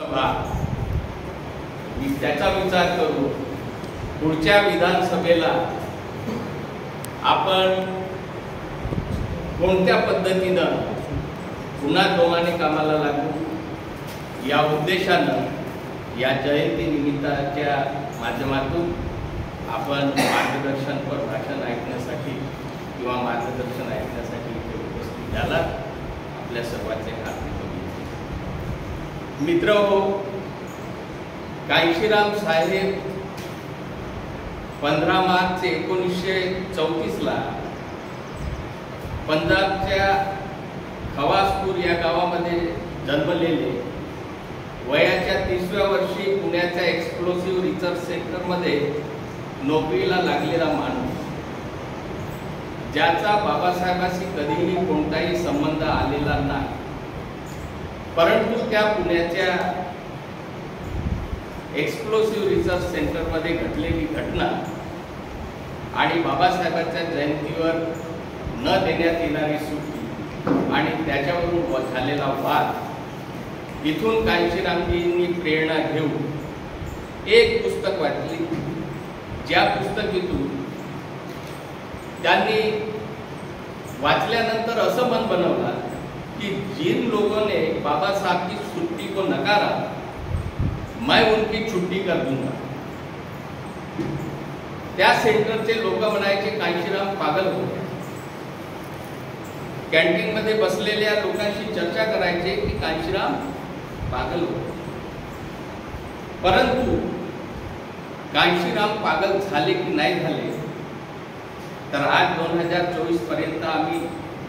सभा, मी त्याचा विचार करू पुढच्या विधानसभेला आपण कोणत्या पद्धतीनं पुन्हा जोमाने कामाला लागू या उद्देशानं या जयंती निमित्ताच्या माध्यमातून आपण मार्गदर्शनपर भाषण ऐकण्यासाठी किंवा मार्गदर्शन ऐकण्यासाठी इथे उपस्थित झाला. आपल्या सर्वांचे हार्दिक अभिनंदन. मित्रहो, कांशीराम साहेब 15 मार्च 1934 पंजाबच्या खवासपूर या गावामध्ये जन्मलेले, वयाच्या 30व्या वर्षी पुण्याच्या एक्सप्लोसिव्ह रिसर्च सेंटरमध्ये नोकरीला लागलेला माणूस, ज्याचा बाबासाहेबांशी कधीही कोणताही संबंध आलेला नाही, परंतु त्या पुण्याच्या एक्सप्लोसिव्ह रिसर्च सेंटरमध्ये घडलेली घटना आणि बाबासाहेबांच्या जयंतीवर न देण्यात येणारी सुट्टी आणि त्याच्यावरून झालेला वाद, इथून कांशीरामजींनी प्रेरणा घेऊन एक पुस्तक वाचली. ज्या पुस्तकीतून त्यांनी वाचल्यानंतर असं मन बनवला कि जिन लोगों ने बाबा साहब की छुट्टी को नकारा, मैं उनकी छुट्टी कर दूंगा. त्या सेंटरचे लोक म्हणायचे कांशीराम पागल होते. कॅन्टीन मध्ये बसलेल्या लोकांशी चर्चा करायचे की कांशीराम पागल होते. परंतु कांशीराम पागल झाले की नाही झाले, तर आज 2024 पर्यंत आम्ही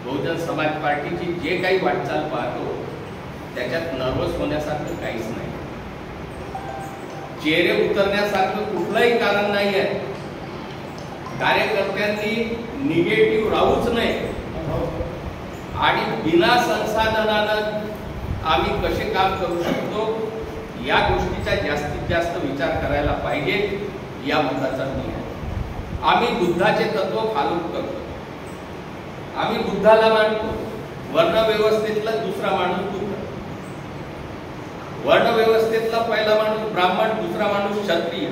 बहुजन समाज पार्टीची जे काही वाटचाल पाहतो त्याच्यात नर्वस होण्यासारखं काहीच नाही. चेहरे उतरण्यासारखं कुठलंही कारण नाही आहे. कार्यकर्त्यांनी निगेटिव्ह राहूच नये आणि बिना संसाधनानं आम्ही कसे काम करू शकतो या गोष्टीचा जास्तीत जास्त विचार करायला पाहिजे, या मताचा मी आहे. आम्ही बुद्धाचे तत्व फॉलो करतो. आम्ही बुद्धाला मानतो. वर्णव्यवस्थेतला दुसरा माणूस बुद्ध, वर्णव्यवस्थेतला पहिला माणूस ब्राह्मण, दुसरा माणूस क्षत्रिय,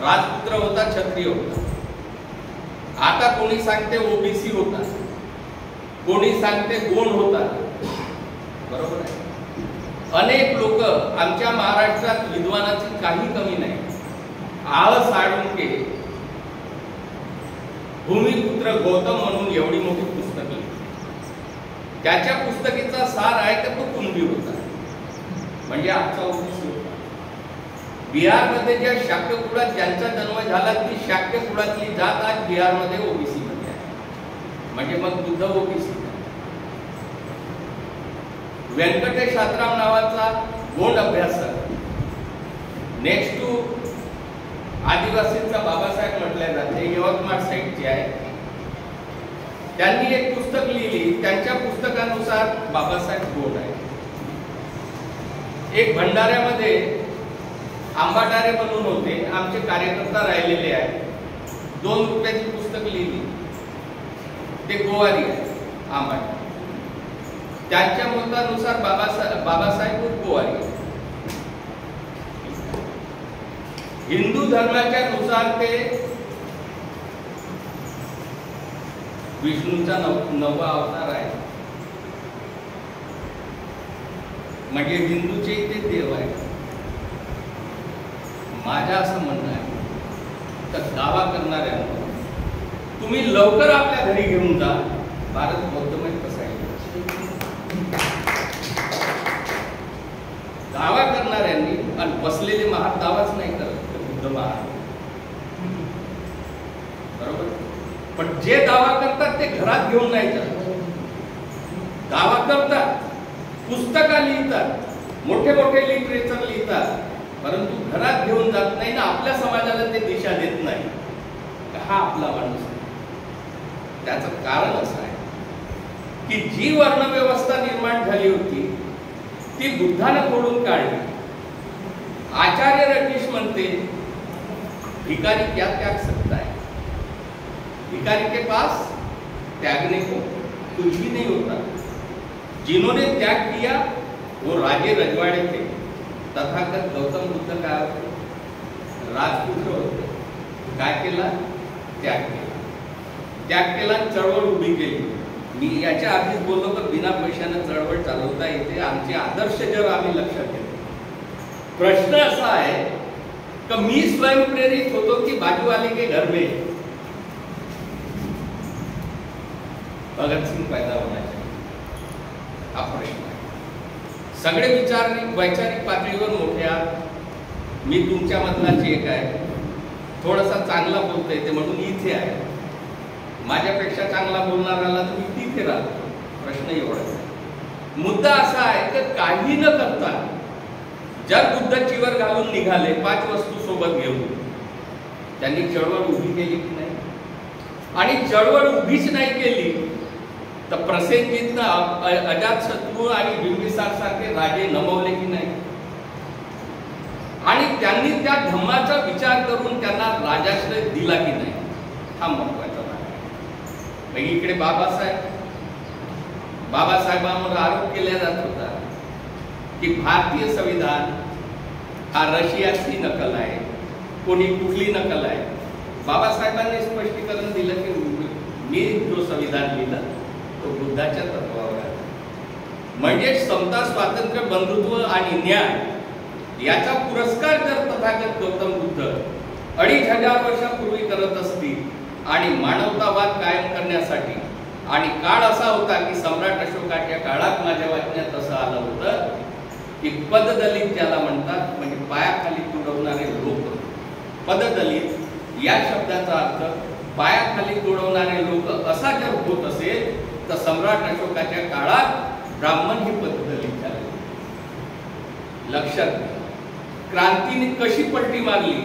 राजपुत्र होता, क्षत्रिय होता. आता कोणी सांगते ओबीसी होता, कोणी सांगते गोंड होता. बरोबर आहे. अनेक लोक आमच्या महाराष्ट्रात विद्वानाची काही कमी नाही. आळ साळुंके भूमिपुत्र गौतम म्हणून एवढी मोठी पुस्तक लिहिली. त्याच्या पुस्तकीचा सार आहे तर तो कुणबी होता, म्हणजे आजचा ओबीसी होता. बिहारमध्ये ज्या शाक्य कुळात ज्यांचा जन्म झाला ती शाक्य कुळातली जात आज बिहारमध्ये ओबीसी मध्ये आहे, म्हणजे मग बुद्ध ओबीसी. व्यंकटेश आत्राम नावाचा गोंड अभ्यासक, नेक्स्ट टू आदिवासींचा बाबासाहेब म्हटल्या जाते, यवतमाळ साईडचे आहे. त्यांनी एक पुस्तक लिहिली. त्यांच्या पुस्तकानुसार बाबासाहेब गोंड आहे. एक भंडाऱ्यामध्ये आंबाडारे म्हणून होते, आमचे कार्यकर्ता राहिलेले आहेत. 2 रुपयाची पुस्तक लिहिली. ते गोवारी आहे आंबाडारे. त्यांच्या मतानुसार बाबासाहेब गोवारी. हिंदू धर्माच्या नुसार ते विष्णूचा 9वा अवतार आहे, म्हणजे हिंदूचे ते देव आहे. माझं असं म्हणणं आहे तर दावा करणाऱ्यांना तुम्ही लवकर आपल्या घरी घेऊन जा. भारत बौद्धमय कसा आहे, दावा करणाऱ्यांनी आणि बसलेले महार दावाच नाही करत बुद्ध महार, बरोबर. पण जे दावा करतात ते घरात घेऊन नाही जात. दावा करतात, पुस्तकं लिहितात, मोठे मोठे लिटरेचर लिहितात, परंतु घरात घेऊन जात नाही ना आपल्या समाजाला ते दिशा देत नाही. हा आपला माणूस आहे. त्याचं कारण असं आहे की जी वर्णव्यवस्था निर्माण झाली होती ती बुद्धानं फोडून काढली. आचार्य रटीश म्हणते भिकारी क्या त्याग सकता है, भिकारी के पास त्यागने को कुछ भी नहीं होता. जिन्होंने त्याग किया वो राजे रजवाड़े थे, तथागत गौतम बुद्ध काय होते? राजपुत्र होते. काय केला? त्याग केला. त्याग केला, चळवळ उभी केली. मी याच्या आधीच बोललो तर बिना पैशाने चळवळ चालवता येते. आमचे आदर्श जर आम्ही लक्षात घेतो. प्रश्न असा आहे की मी स्वयंप्रेरित होतो की बाजूवाले के घर में भगत सिंह पैदा होना चाहिए? हा प्रश्न आहे. सगळे वैचारिक पातळीवर मोठे आहात. मी तुमच्या मधलाच एक आहे. थोडासा चांगला बोलता येते म्हणून इथे आहे. माझ्यापेक्षा चांगला बोलणार आला तर मी तिथे राहतो. प्रश्न एवढाच आहे. मुद्दा असा आहे की काही न करता जर बुद्ध चिवर घालून निघाले 5 वस्तू सोबत घेऊन, त्यांनी चळवळ उभी केली की नाही? आणि चळवळ उभीच नाही केली तर प्रसेनजितनं अजातशत्रू आणि बिंबिसार सारखे राजे नमवले की नाही? आणि त्यांनी त्या धम्माचा विचार करून त्यांना राजाश्रय दिला की नाही? हा महत्वाचा भाग आहे. इकडे बाबासाहेबांवर आरोप केला जात होता की भारतीय संविधान हा रशियाची नकल आहे, कोणी कुठली नकल आहे. बाबासाहेबांनी स्पष्टीकरण दिलं की मी जो संविधान लिहिलं तो बुद्धाच्या तत्वावर आहे. म्हणजे समता, स्वातंत्र्य, बंधुत्व आणि न्याय याचा पुरस्कार जर तथागत गौतम बुद्ध 2500 वर्षापूर्वी करत असतील आणि मानवतावाद कायम करण्यासाठी, आणि काळ असा होता की सम्राट अशोकाच्या काळात माझ्या वाचण्यात असं आलं होतं की पददलित ज्याला म्हणतात, म्हणजे पायाखाली तुडवणारे लोक. पददलित या शब्दाचा अर्थ पायाखाली तुडवणारे लोक असा जर होत असेल तर सम्राट अशोकाच्या काळात ब्राह्मण ही पददलित झाले. लक्षात घ्या, क्रांतीने कशी पलटी मारली.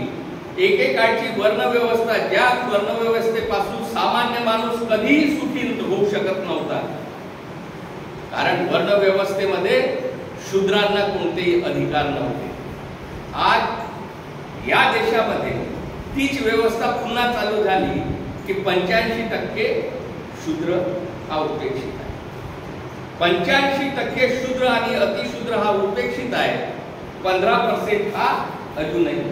एकेकाळची वर्णव्यवस्था, ज्या वर्णव्यवस्थेपासून सामान्य माणूस कधीही सुखी होऊ शकत नव्हता, कारण वर्णव्यवस्थेमध्ये शूद्रांना कोणतेही अधिकार नव्हते. आज या देशामध्ये तीच व्यवस्था पुन्हा चालू झाली की 85% शूद्र हा उपेक्षित आहे. 85% शूद्र आणि अतिशूद्र हा उपेक्षित आहे. 15% हा अजूनही.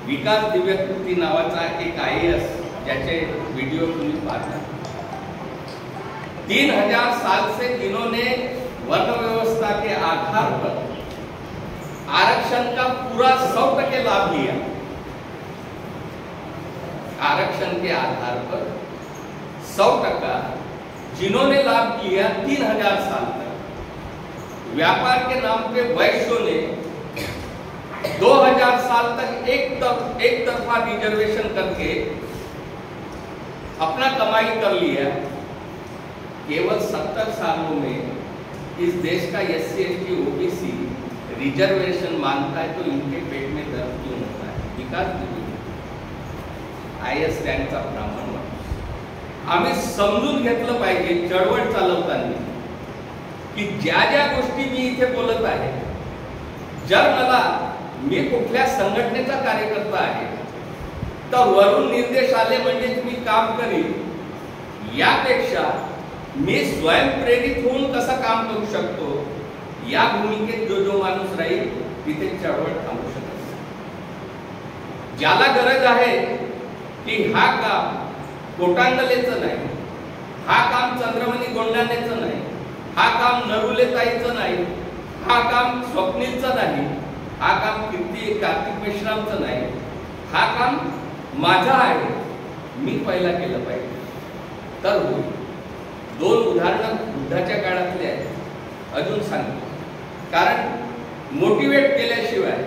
विकास दिव्यकृती नावाचा एक IAS ज्याचे व्हिडिओ तुम्ही पाहता, 3000 साल से इन्होंने वर्ण व्यवस्था के आधार पर आरक्षण का पूरा 100% लाभ लिया. आरक्षण के आधार पर 100% जिन्होंने लाभ लिया 3000 साल तक. व्यापार के नाम पे वैश्यों ने 2000 साल तक एक तरफा रिजर्वेशन करके अपना कमाई कर लिया. केवल 70 सालों में इस देश का SC ST OBC रिजर्वेशन मानता है तो इनके पेट में दर्द क्यों होता है? विकास IAS रँकचा ब्राह्मण माणूस. आम्ही समजून घेतलं पाहिजे चळवळ चालवताना की ज्या ज्या गोष्टी मी इथे बोलत आहे, जर मला, मी कुठल्या संघटनेचा कार्यकर्ता आहे तर वरून निर्देश आले म्हणजे मी काम करीन, यापेक्षा मी स्वयंप्रेरित होऊन कसं काम करू शकतो या भूमिकेत जो माणूस राहील तिथे चळवळ थांबू शकत नाही. ज्याला गरज आहे की हा काम कोटांगलेचं नाही, हा काम चंद्रमणी गोंडानेचं नाही, हा काम नरुलेताईचं नाही, हा काम स्वप्नीलचं नाही, हा काम कार्तिक मेश्रामचं नाही, हा काम माझा आहे, मी पहिला केलं पाहिजे तर होईल. 2 उदाहरणं बुद्धाच्या काळातले आहेत. अजून सांगतो, कारण मोटिवेट केल्याशिवाय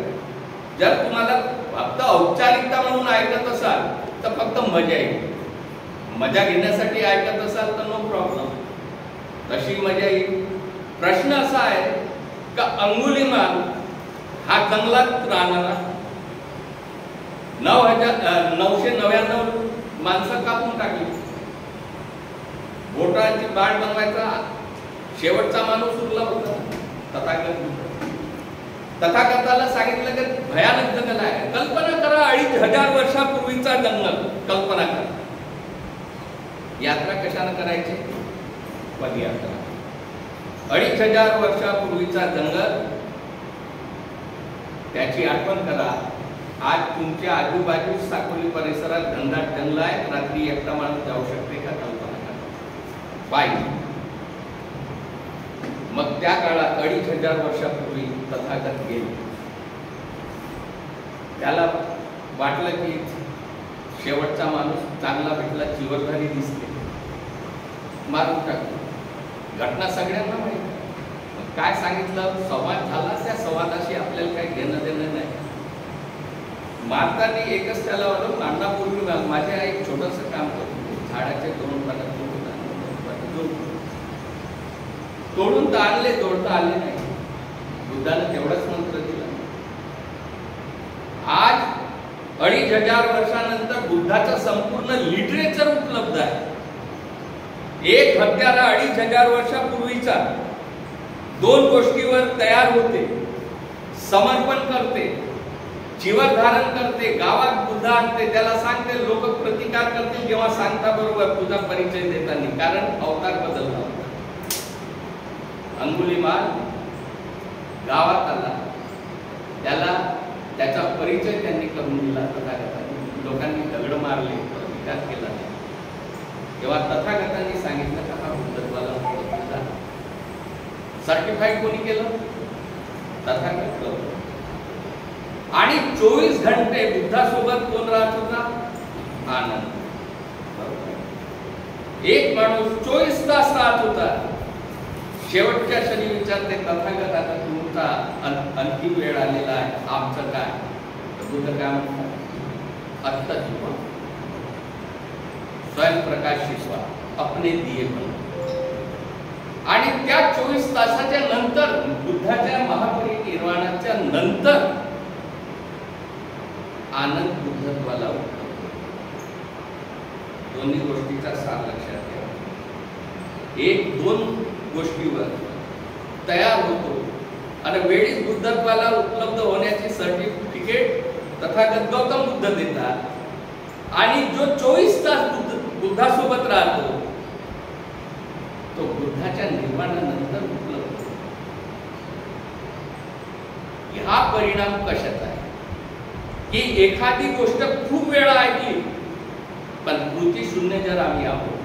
जर तुम्हाला फक्त औपचारिकता म्हणून ऐकत असाल तर फक्त मजा येईल. मजा घेण्यासाठी ऐकत असाल तर नो प्रॉब्लेम, तशी मजा येईल. प्रश्न असा आहे का अंगुलीमाल हा जंगलात राहणारा 999 माणसं कापून टाकली. बोटाची बाळ बनवायचा शेवटचा माणूस उरला होता तथागताला सांगितलं की भयानक जंगल आहे. कल्पना करा 2500 वर्षापूर्वीचा जंगल. कल्पना करा. यात्रा कशाने करायची? पदयात्रा. 2,500 वर्षापूर्वीचा जंगल, त्याची आठवण करा. आज तुमच्या आजूबाजू साकोली परिसरात घनदाट जंगल आहे, रात्री एकटा माणूस जाऊ शकते का? कल्पना करा. पाहिजे. मग त्या काळात 2,500 वर्षापूर्वी तथागत गेले. त्याला वाटलं की शेवटचा माणूस चांगला भेटला, चिवरधारी दिसते, मारून टाकतो. घटना सगळ्यांना माहिती. काय सांगितलं? संवाद झाला. त्या संवादाशी आपल्याला काही घेणं देणं नाही. मारताना एकच त्याला वाटलं, अण्णा पूर्वी माझ्या एक छोटंसं काम करतो, झाडाचे 2 पानं तोडून तर आणले, तोडता आले नाही. बुद्धानं तेवढाच मंत्र दिला. आज 2,500 वर्षानंतर बुद्धाचं संपूर्ण लिटरेचर उपलब्ध आहे. एक हत्यारा 2,500 वर्षापूर्वीचा 2 गोष्टीवर तयार होते, समर्पण करते, जीवन धारण करते, गावात बुद्ध आणते, त्याला सांगते, लोक प्रतिकार करतील जेव्हा सांगता बरोबर तुझा परिचय देताना, कारण अवतार बदलला. अंगुलीमाल गावात आला, त्याला त्याचा परिचय त्यांनी करून दिला. तथागतांनी लोकांनी दगड मारले, प्रतिकार केला, तेव्हा तथागतांनी सांगितलं का हा बुद्धत्वाला सर्टिफाईड कोणी केलं? तथागत. आणि 24 घंटे बुद्धासोबत कोण राहत होता? आनंद. एक माणूस 24 तास राहत होता. शेवटच्या क्षणी विचारते तथागत, आता तुमचा अंतिम वेळ आलेला आहे, आमचं काय? बुद्ध काय म्हणतात? आत्ता शिकवा, स्वयंप्रकाश शिकवा, अपने दिये बनो. आणि त्या 24 तासाच्या नंतर, बुद्धाच्या महापरिनिर्वाणाच्या नंतर आनंद बुद्धत्वाला उठतो. दोन्ही गोष्टीचा सार लक्षात ठेवा. 1-2 गोष्टीवर तयार होतो आणि वेळीच बुद्धत्वाला उपलब्ध होण्याची सर्टिफिकेट तथागत गौतम बुद्ध देतात. आणि जो 24 तास बुद्धासोबत राहतो तो बुद्धाच्या निर्वाणानंतर उपलब्ध होतो. हा परिणाम कशाचा आहे की एखादी गोष्ट खूप वेळा ऐकली पण कृती शून्य जर आम्ही आहोत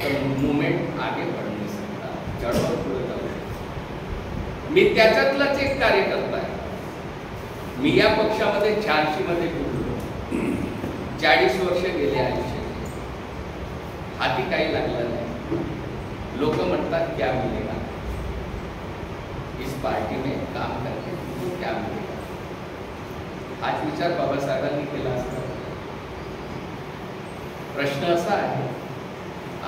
तर मुवमेंट आगे बढ़ नहीं सकता, चढवळ पुढे जाऊ शकतो. मी त्याच्यातलाच एक कार्यकर्ता आहे. मी या पक्षामध्ये 86 मध्ये जुळलो. 40 वर्ष गेले आयुष्य, हाती काही लागलं नाही. लोक म्हणतात क्या मिलेगा, इस पार्टी में काम करके तुमको क्या मिलेगा? हाच विचार बाबासाहेबांनी केला असता. प्रश्न असा आहे,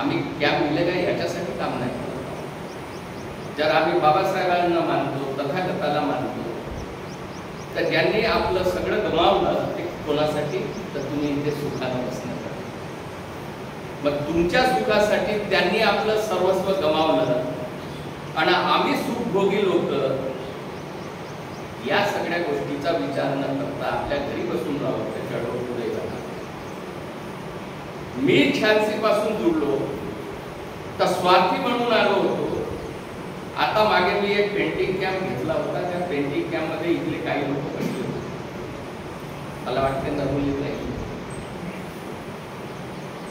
आम्ही क्या मिलेगा याच्यासाठी काम नाही करत. जर आम्ही बाबासाहेबांना मानतो, तथागताला मानतो, तर ज्यांनी आपलं सगळं गमावलं ते कोणासाठी? तर तुम्ही इथे सुखानं बसण्यासाठी. मग तुमच्या सुखासाठी त्यांनी आपलं सर्वस्व गमावलं आणि आम्ही सुखभोगी लोक या सगळ्या गोष्टीचा विचार न करता आपल्या घरी बसून राहू, चढवून पुढे जाणार. मी 86 पासून जुळलो तर स्वार्थी म्हणून आलो होतो. आता मागे मी एक पेंटिंग कॅम्प घेतला होता. त्या पेंटिंग कॅम्प मध्ये इथले काही लोक बसले होते. मला वाटते नवली नाही,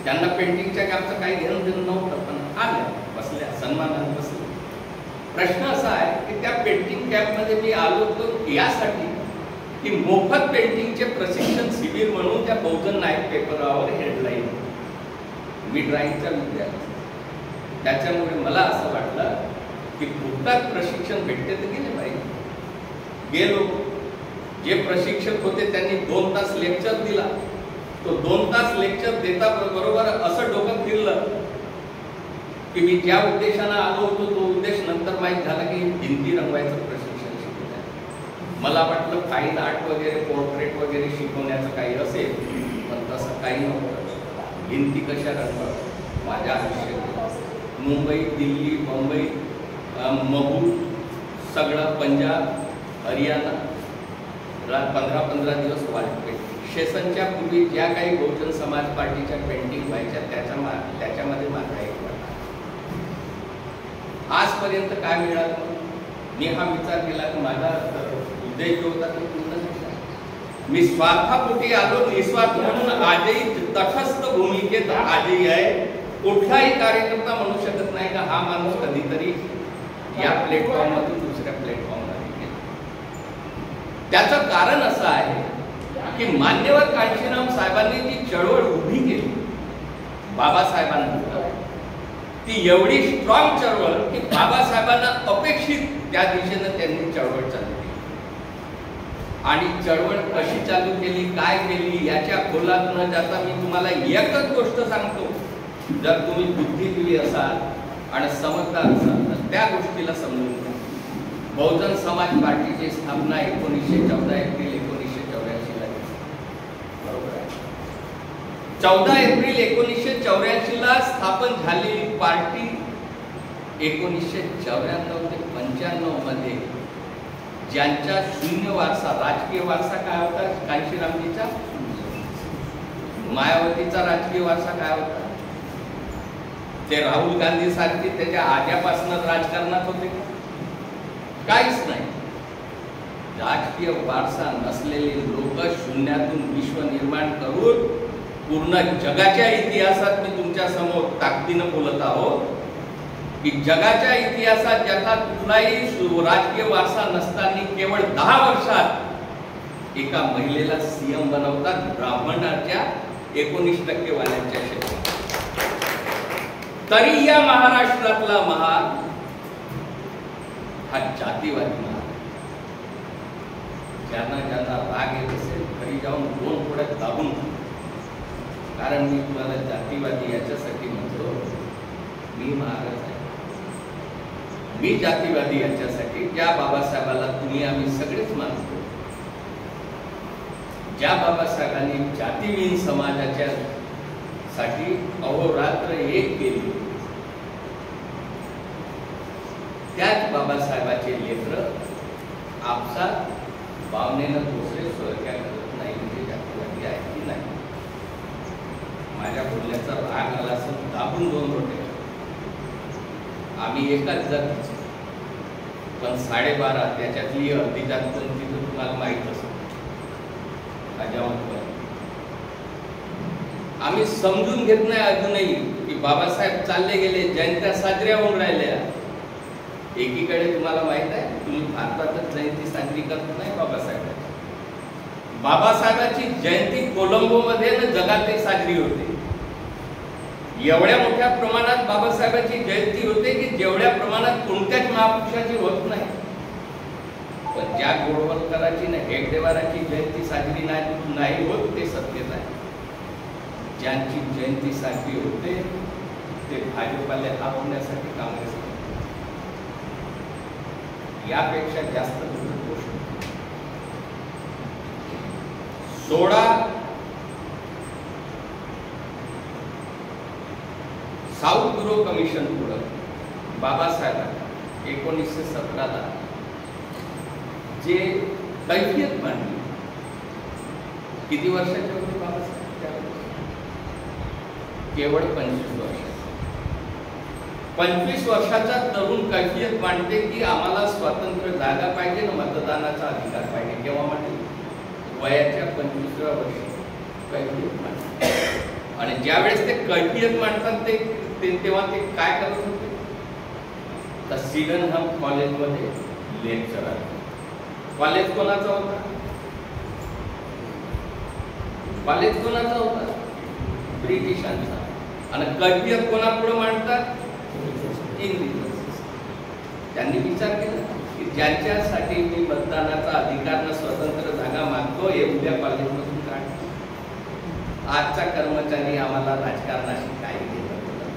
त्यांना पेंटिंगच्या कॅम्पचं काही घेणं देणं नव्हतं, पण आल्या, बसल्या, सन्मानाने बसल्या. प्रश्न असा आहे की त्या पेंटिंग कॅम्प मध्ये मी आलो होतो यासाठी की मोफत पेंटिंगचे प्रशिक्षण शिबिर म्हणून त्या बहुजन नाईक पेपरावर हेडलाईन. मी ड्रॉइंगचा विद्यार्थी, त्याच्यामुळे मला असं वाटलं की फुकटात प्रशिक्षण भेटते तर गेले पाहिजे. गेलो. जे प्रशिक्षक होते त्यांनी 2 तास लेक्चर दिला. तो 2 तास लेक्चर देता बरोबर असं डोकं फिरलं की मी ज्या उद्देशानं आलो होतो तो उद्देश नंतर माहीत झाला की भिंती रंगवायचं प्रशिक्षण शिकवत. मला वाटलं फाईन आर्ट वगैरे, पोर्ट्रेट वगैरे शिकवण्याचं काही असेल, पण तसं काही नव्हतं. भिंती कशा रंगवाव्या माझ्या आयुष्यात मुंबई, दिल्ली, मुंबई, महू, सगळं पंजाब, हरियाणा 15-15 दिवस वाटते. सेशनच्या पूर्वी ज्या काही बहुजन समाज पार्टीच्या पेंटिंग व्हायच्या त्याच्यामध्ये माझा एक वाटा. आजपर्यंत काय मिळालं? मी हा विचार केला की माझा उद्देश जो होता तो पूर्ण झाला. मी स्वार्थापोटी आलो, निस्वार्थ म्हणून आजही तटस्थ भूमिकेत आजही आहे. कुठलाही कार्यकर्ता म्हणू शकत नाही का हा माणूस कधीतरी या प्लॅटफॉर्ममधून दुसऱ्या प्लॅटफॉर्मला गेला. त्याचं कारण असं आहे की मान्यवर कांशीराम साहेबांनी जी चळवळ उभी केली बाबासाहेबांनंतर, ती एवढी स्ट्रॉंग चळवळ की बाबासाहेबांना अपेक्षित त्या दिशेनं त्यांनी चळवळ चालू केली. आणि चळवळ कशी चालू केली, काय केली याच्या खोलात न जाता मी तुम्हाला एकच गोष्ट सांगतो. जर तुम्ही बुद्धिजीवी असाल आणि समजदार असाल तर त्या गोष्टीला समजून घ्या. बहुजन समाज पार्टीची स्थापना 14 एप्रिल 1984 ला झाली. बरोबर आहे. 14 एप्रिल 1984 ला स्थापन झालेली पार्टी 1994 ते 95 मध्ये ज्यांचा शून्य वारसा, राजकीय वारसा काय होता कांशीरामजीचा, मायावतीचा राजकीय वारसा काय होता? ते राहुल गांधी सारखी त्याच्या आजपासून राजकारणात होते काहीच नाही. राजकीय वारसा नसलेले लोक शून्यातून विश्व निर्माण करून पूर्ण जगाच्या इतिहासात मी तुमच्या समोर ताकदीनं बोलत आहोत की जगाच्या इतिहासात ज्याचा कुठलाही राजकीय वारसा नसताना केवळ 10 वर्षात एका महिलेला सीएम बनवतात ब्राह्मणाच्या 19% वाल्यांच्या क्षेत्रात. तरी या महाराष्ट्रातला महाल हा जातीवादी महाल. ज्यांना ज्यांना राग येत असेल घरी जाऊन 2 थोड्या दाबून, कारण मी तुम्हाला जातीवादी याच्यासाठी म्हणतो, मी महाराज आहे. मी जातीवादी याच्यासाठी ज्या बाबासाहेबाला तुम्ही आम्ही सगळेच मानतो, ज्या बाबासाहेबांनी जातीविहीन समाजाच्या साठी अहोरात्र एक केली, त्याच बाबासाहेबाचे लेकर आपसात भावनेनं दुसरे स्वर्ग्या करत नाही म्हणजे जातीवादी आहे की नाही? माझ्या बोलण्याचा राग आला असं दाबून 2 रोटे. आम्ही एकाच जातीचे, पण 12.5 त्याच्यातली अर्धी जात कोणती तर तुम्हाला माहित असेल. आम्ही समजून घेत नाही अजूनही की बाबासाहेब चालले गेले, जयंत्या साजऱ्या होऊन राहिल्या. एकीकडे तुम्हाला माहित आहे तुम्ही भारतातच जयंती साजरी करत नाही बाबासाहेबांची. बाबासाहेबांची जयंती कोलंबो मध्ये जगात साजरी होते. एवढ्या मोठ्या प्रमाणात बाबासाहेबांची जयंती होते की जेवढ्या प्रमाणात कोणत्याच महापुरुषाची होत नाही. पण ज्या गोडवलकराची ना हेगडेवाराची जयंती साजरी नाही होत ते सत्यच आहे. ज्यांची जयंती साजरी होते ते भाजपाला आपण्यासाठी काँग्रेस, यापेक्षा जास्त गोष्ट. 16 साऊथ ब्युरो कमिशन पुढे बाबासाहेबांनी 1917 ला जे कैफियत मांडली. किती वर्षाचे होते बाबासाहेब? केवळ 25 वर्ष. 25 वर्षाचा तरुण कैफियत मांडते की आम्हाला स्वतंत्र जागा पाहिजे ना मतदानाचा अधिकार पाहिजे. केव्हा मांडते? वयाच्या 25व्या वर्षी कैफियत मांडते. आणि ज्यावेळेस ते कैफियत मांडतात तेव्हा ते काय करत होते? तर सिडनहम कॉलेजमध्ये लेक्चर आहे. कॉलेज कोणाचा होता? कॉलेज कोणाचा होता? ब्रिटिशांचा. आणि कैफियत कोणापुढे मांडतात? इंग्रज. त्यांनी विचार केला की ज्यांच्यासाठी मी मतदानाचा अधिकार न स्वतंत्र जागा मागतो हे उद्या कॉलेजमधून काढतो. आजचा कर्मचारी आम्हाला राजकारणाशी काही घेणं देणं,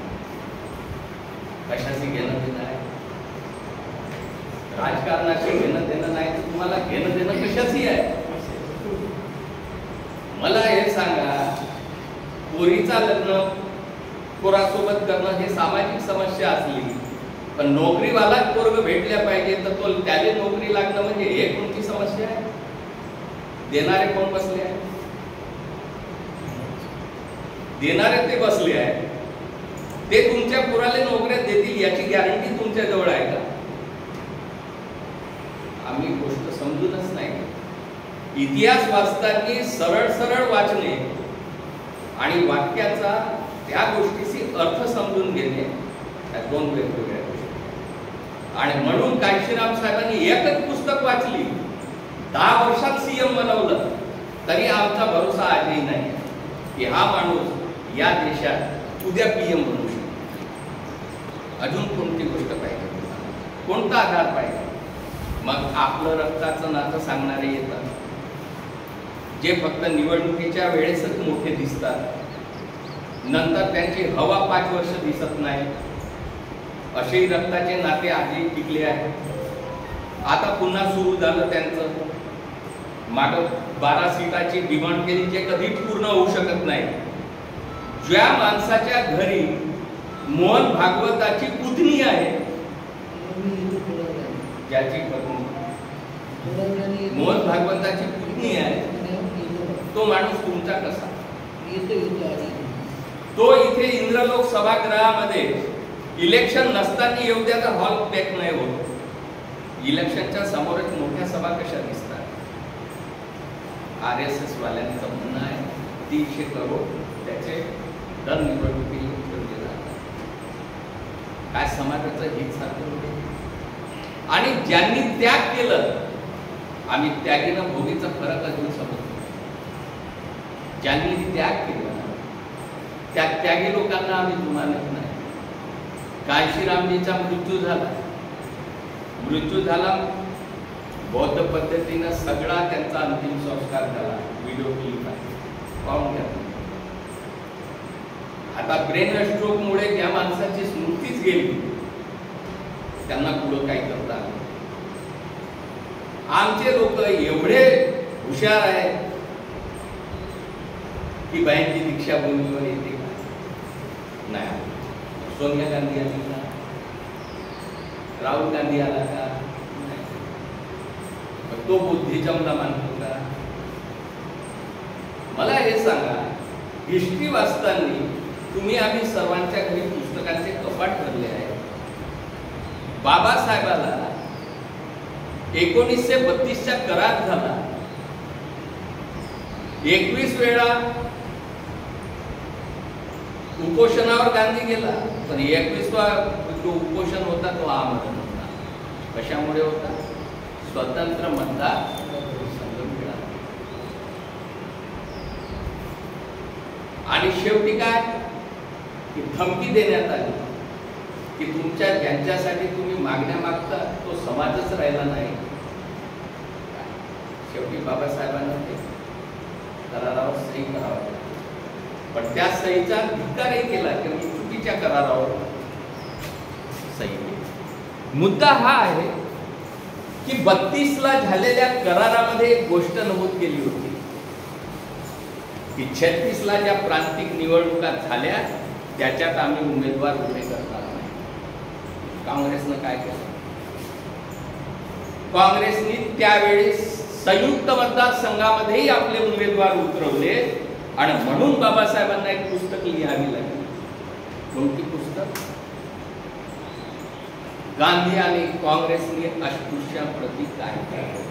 कशाशी घेणं देणं आहे? राजकारणाशी घेणं देणं नाही तर तुम्हाला घेणं देणं कशाशी आहे? मला हे सांगा, पोरीचा लग्न पोरासोबत करणं हे सामाजिक समस्या असली, पण नोकरीवाला पोरग भेटल्या पाहिजे तर तो त्याला नोकरी लागणं म्हणजे हे कोणती समस्या आहे? देणारे कोण बसले आहे? देणारे ते बसले आहे. ते तुमच्या पोराला नोकऱ्या देतील याची गॅरंटी तुमच्या जवळ आहे का? आम्ही गोष्ट समजूनच नाही. इतिहास वाचताना सरळ सरळ वाचणे आणि वाक्याचा त्या गोष्टीची अर्थ समजून घेणे या दोन वेगवेगळ्या गोष्टी. आणि म्हणून काशीराम साहेबांनी एकच पुस्तक वाचली, 10 वर्षात सीएम बनवलं, तरी आमचा भरोसा आजही नाही की हा माणूस या देशात उद्या पीएम बनू शकतो. अजून कोणती गोष्ट पाहिजे, कोणता आधार पाहिजे? मग आपलं रक्ताचं नातं सांगणारे येतात, जे फक्त निवडणुकीच्या वेळेसच मोठे दिसतात, नंतर त्यांची हवा 5 वर्ष दिसत नाही. असेही रक्ताचे नाते आधी टिकले आहेत. आता पुन्हा सुरू झालं त्यांचं. मागं 12 सीटाची डिमांड केली, जे कधीच पूर्ण होऊ शकत नाही. ज्या माणसाच्या घरी मोहन भागवताची पुतणी आहे, ज्याची पत्नी मोहन भागवताची पुतणी आहे, तो माणूस तुमचा कसा? तो इथे इंद्रलोक सभागृहामध्ये इलेक्शन नसताना येऊ द्या तर हॉल पॅक नाही होत. इलेक्शनच्या समोरच मोठ्या सभा कशा दिसतात? RSS वाल्यांचं म्हणणं आहे 300 करोड त्याचे दर निवडणुकीला ठेवले जातात. काय समाजाचं हित साधलं? आणि ज्यांनी त्याग केलं, आम्ही त्यागीनं भोगीचा फरक अजून समजतो. ज्यांनी त्याग केला त्या त्यागी लोकांना आम्ही जुमानत नाही. काशीरामजीचा मृत्यू झाला, बौद्ध पद्धतीनं सगळा त्यांचा अंतिम संस्कार झाला. व्हिडिओ क्लिप आहे, पाहून घ्या. आता ब्रेन स्ट्रोक मुळे ज्या माणसाची स्मृतीच गेली, त्यांना पुढं काय करता आलं? आमचे लोक एवढे हुशार आहेत की बायांची दीक्षा भूमीवर येते का? नाही. सोनिया गांधी आली का? राहुल गांधी आला का? तो बुद्धिजमला मानतो का? मला हे सांगा, हिस्ट्री वाचताना तुम्ही आम्ही सर्वांच्या घरी पुस्तकांचे कपाट भरले आहे. बाबासाहेबाला 1932च्या करार झाला. 21 वेळा उपोषणावर गांधी गेला, पण 21वा जो उपोषण होता तो आमरण होता. कशामुळे होता? स्वतंत्र मतदार संघ मिळाला. आणि शेवटी काय की धमकी देण्यात आली की तुमच्या ज्यांच्यासाठी तुम्ही मागण्या मागता तो समाजच राहिला नाही. शेवटी बाबासाहेबांना ते करारावर सही करावं, पण त्या सहीचा धिक्कारही केला की मी चुकीच्या करारावर सही केली. मुद्दा हा आहे की 32ला झालेल्या करारामध्ये एक गोष्ट नमूद केली होती की 36ला ज्या प्रांतिक निवडणुका झाल्या त्याच्यात आम्ही उमेदवार उभे करणार नाही. काँग्रेसनं काय केलं? काँग्रेसने त्यावेळी संयुक्त मतदारसंघामध्येही आपले उमेदवार उतरवले आणि म्हणून बाबासाहेबांना एक पुस्तक लिहावी लागली. कोणती पुस्तक? गांधी आणि काँग्रेसने अस्पृश्या प्रति काय केलं?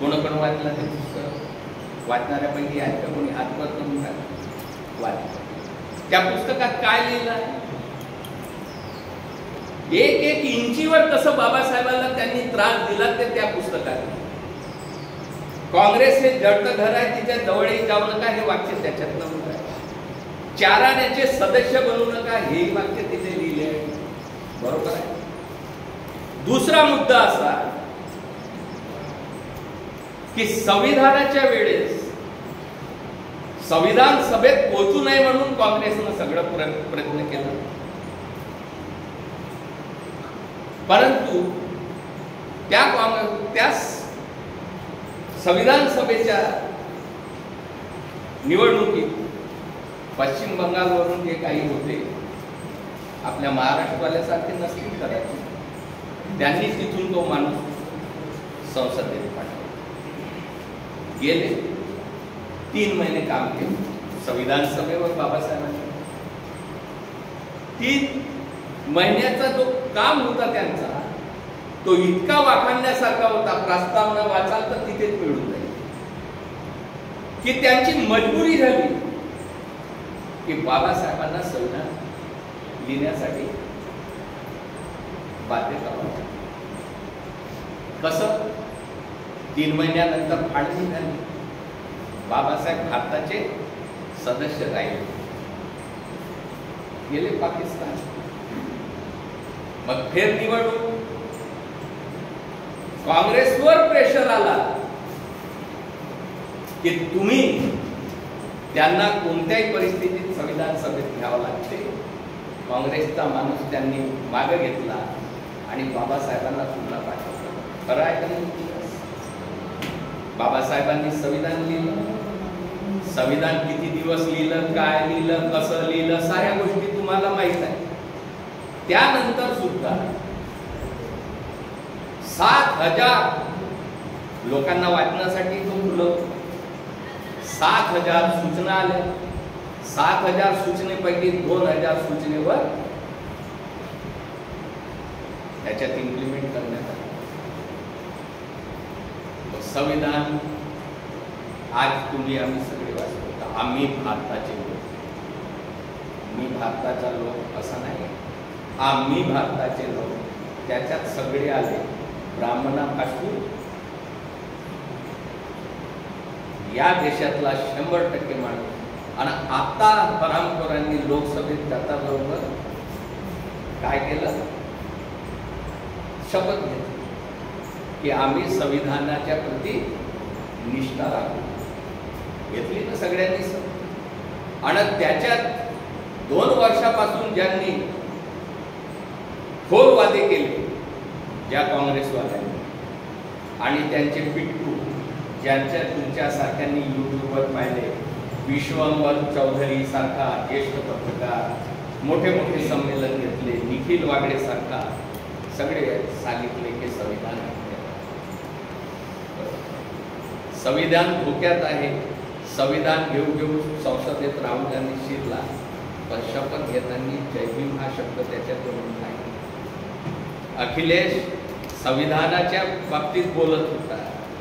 कोण वाचलं ते पुस्तक? वाचणाऱ्यापैकी आहेत का कोणी? हातवर करून वाच. त्या पुस्तकात काय लिहिलं आहे? एक इंचीवर कसं बाबासाहेबांना त्यांनी त्रास दिला ते त्या पुस्तकात. काँग्रेस हे जडतं घर आहे, तिच्या जवळही जाऊ नका हे वाक्य त्याच्यात नमूद आहे. चाराण्याचे सदस्य बनू नका हे वाक्य तिथे लिहिले आहे. बरोबर आहे. दुसरा मुद्दा असा की संविधानाच्या वेळेस संविधान सभेत पोहोचू नये म्हणून काँग्रेसनं सगळं प्रयत्न केला, परंतु त्या संविधान सभेच्या निवडणुकीत पश्चिम बंगालवरून जे काही होते आपल्या महाराष्ट्रवाल्यासारखे नसतील करायचे, त्यांनी तिथून तो माणूस संसदेत पाठवला. गेले 3 महिने काम केले संविधान सभेवर बाबासाहेबांनी. 3 महिन्याचा जो काम होता त्यांचा तो इतका वाखाणण्यासारखा होता, प्रस्तावना वाचाल तर तिथेच मिळून जाईल, की त्यांची मजबुरी झाली की बाबासाहेबांना संविधान लिहिण्यासाठी बाध्य करावं. कसं? 3 महिन्यानंतर फाळणी झाली. बाबासाहेब भारताचे सदस्य राहिले, गेले पाकिस्तान. मग फेर निवडणूक, काँग्रेसवर प्रेशर आला की तुम्ही त्यांना कोणत्याही परिस्थितीत संविधान सभेत घ्यावं लागते. काँग्रेसचा माणूस त्यांनी मागे घेतला आणि बाबासाहेबांना पुन्हा पाठवलं. खरं आहे का नाही? बाबासाहेबांनी संविधान लिहिलं. संविधान किती दिवस लिहिलं, काय लिहिलं, कसं लिहिलं, साऱ्या गोष्टी तुम्हाला माहित आहे. त्यानंतर सुद्धा 7,000 लोकांना वाचण्यासाठी तो खुलं. 7,000 सूचना आल्या. 7,000 सूचनेपैकी 2,000 सूचनेवर त्याच्यात इम्प्लिमेंट करण्यात आलं. संविधान आज तुम्ही आम्ही सगळे वाचतो. आम्ही भारताचे लोक, मी भारताचा लोक असा नाही, आम्ही भारताचे लोक. त्याच्यात सगळे आले, ब्राह्मणापासून या देशातला 100% माणूस. आणि आता हरामखोरांनी लोकसभेत जाता बरोबर काय केलं? शपथ घेतली की आम्ही संविधानाच्या प्रती निष्ठा राखू. घेतली ना सगळ्यांनी. आणि त्याच्यात 2 वर्षापासून ज्यांनी खोल वादे केले, ज्या काँग्रेसवाल्यांनी आणि त्यांचे पिट्टू, ज्यांच्या तुमच्यासारख्यांनी यूट्यूबवर पाहिले, विश्वंभर चौधरी सारखा ज्येष्ठ पत्रकार, मोठे मोठे संमेलन घेतले, निखिल वागडे सारखा, सगळे सांगितले की संविधान धोक्यात आहे. संविधान घेऊ संसदेत राहुल गांधी शिरला, पण शपथ घेताना जय भीम हा शब्द त्याच्यातून नाही. अखिलेश संविधानाच्या बाबतीत बोलत होता,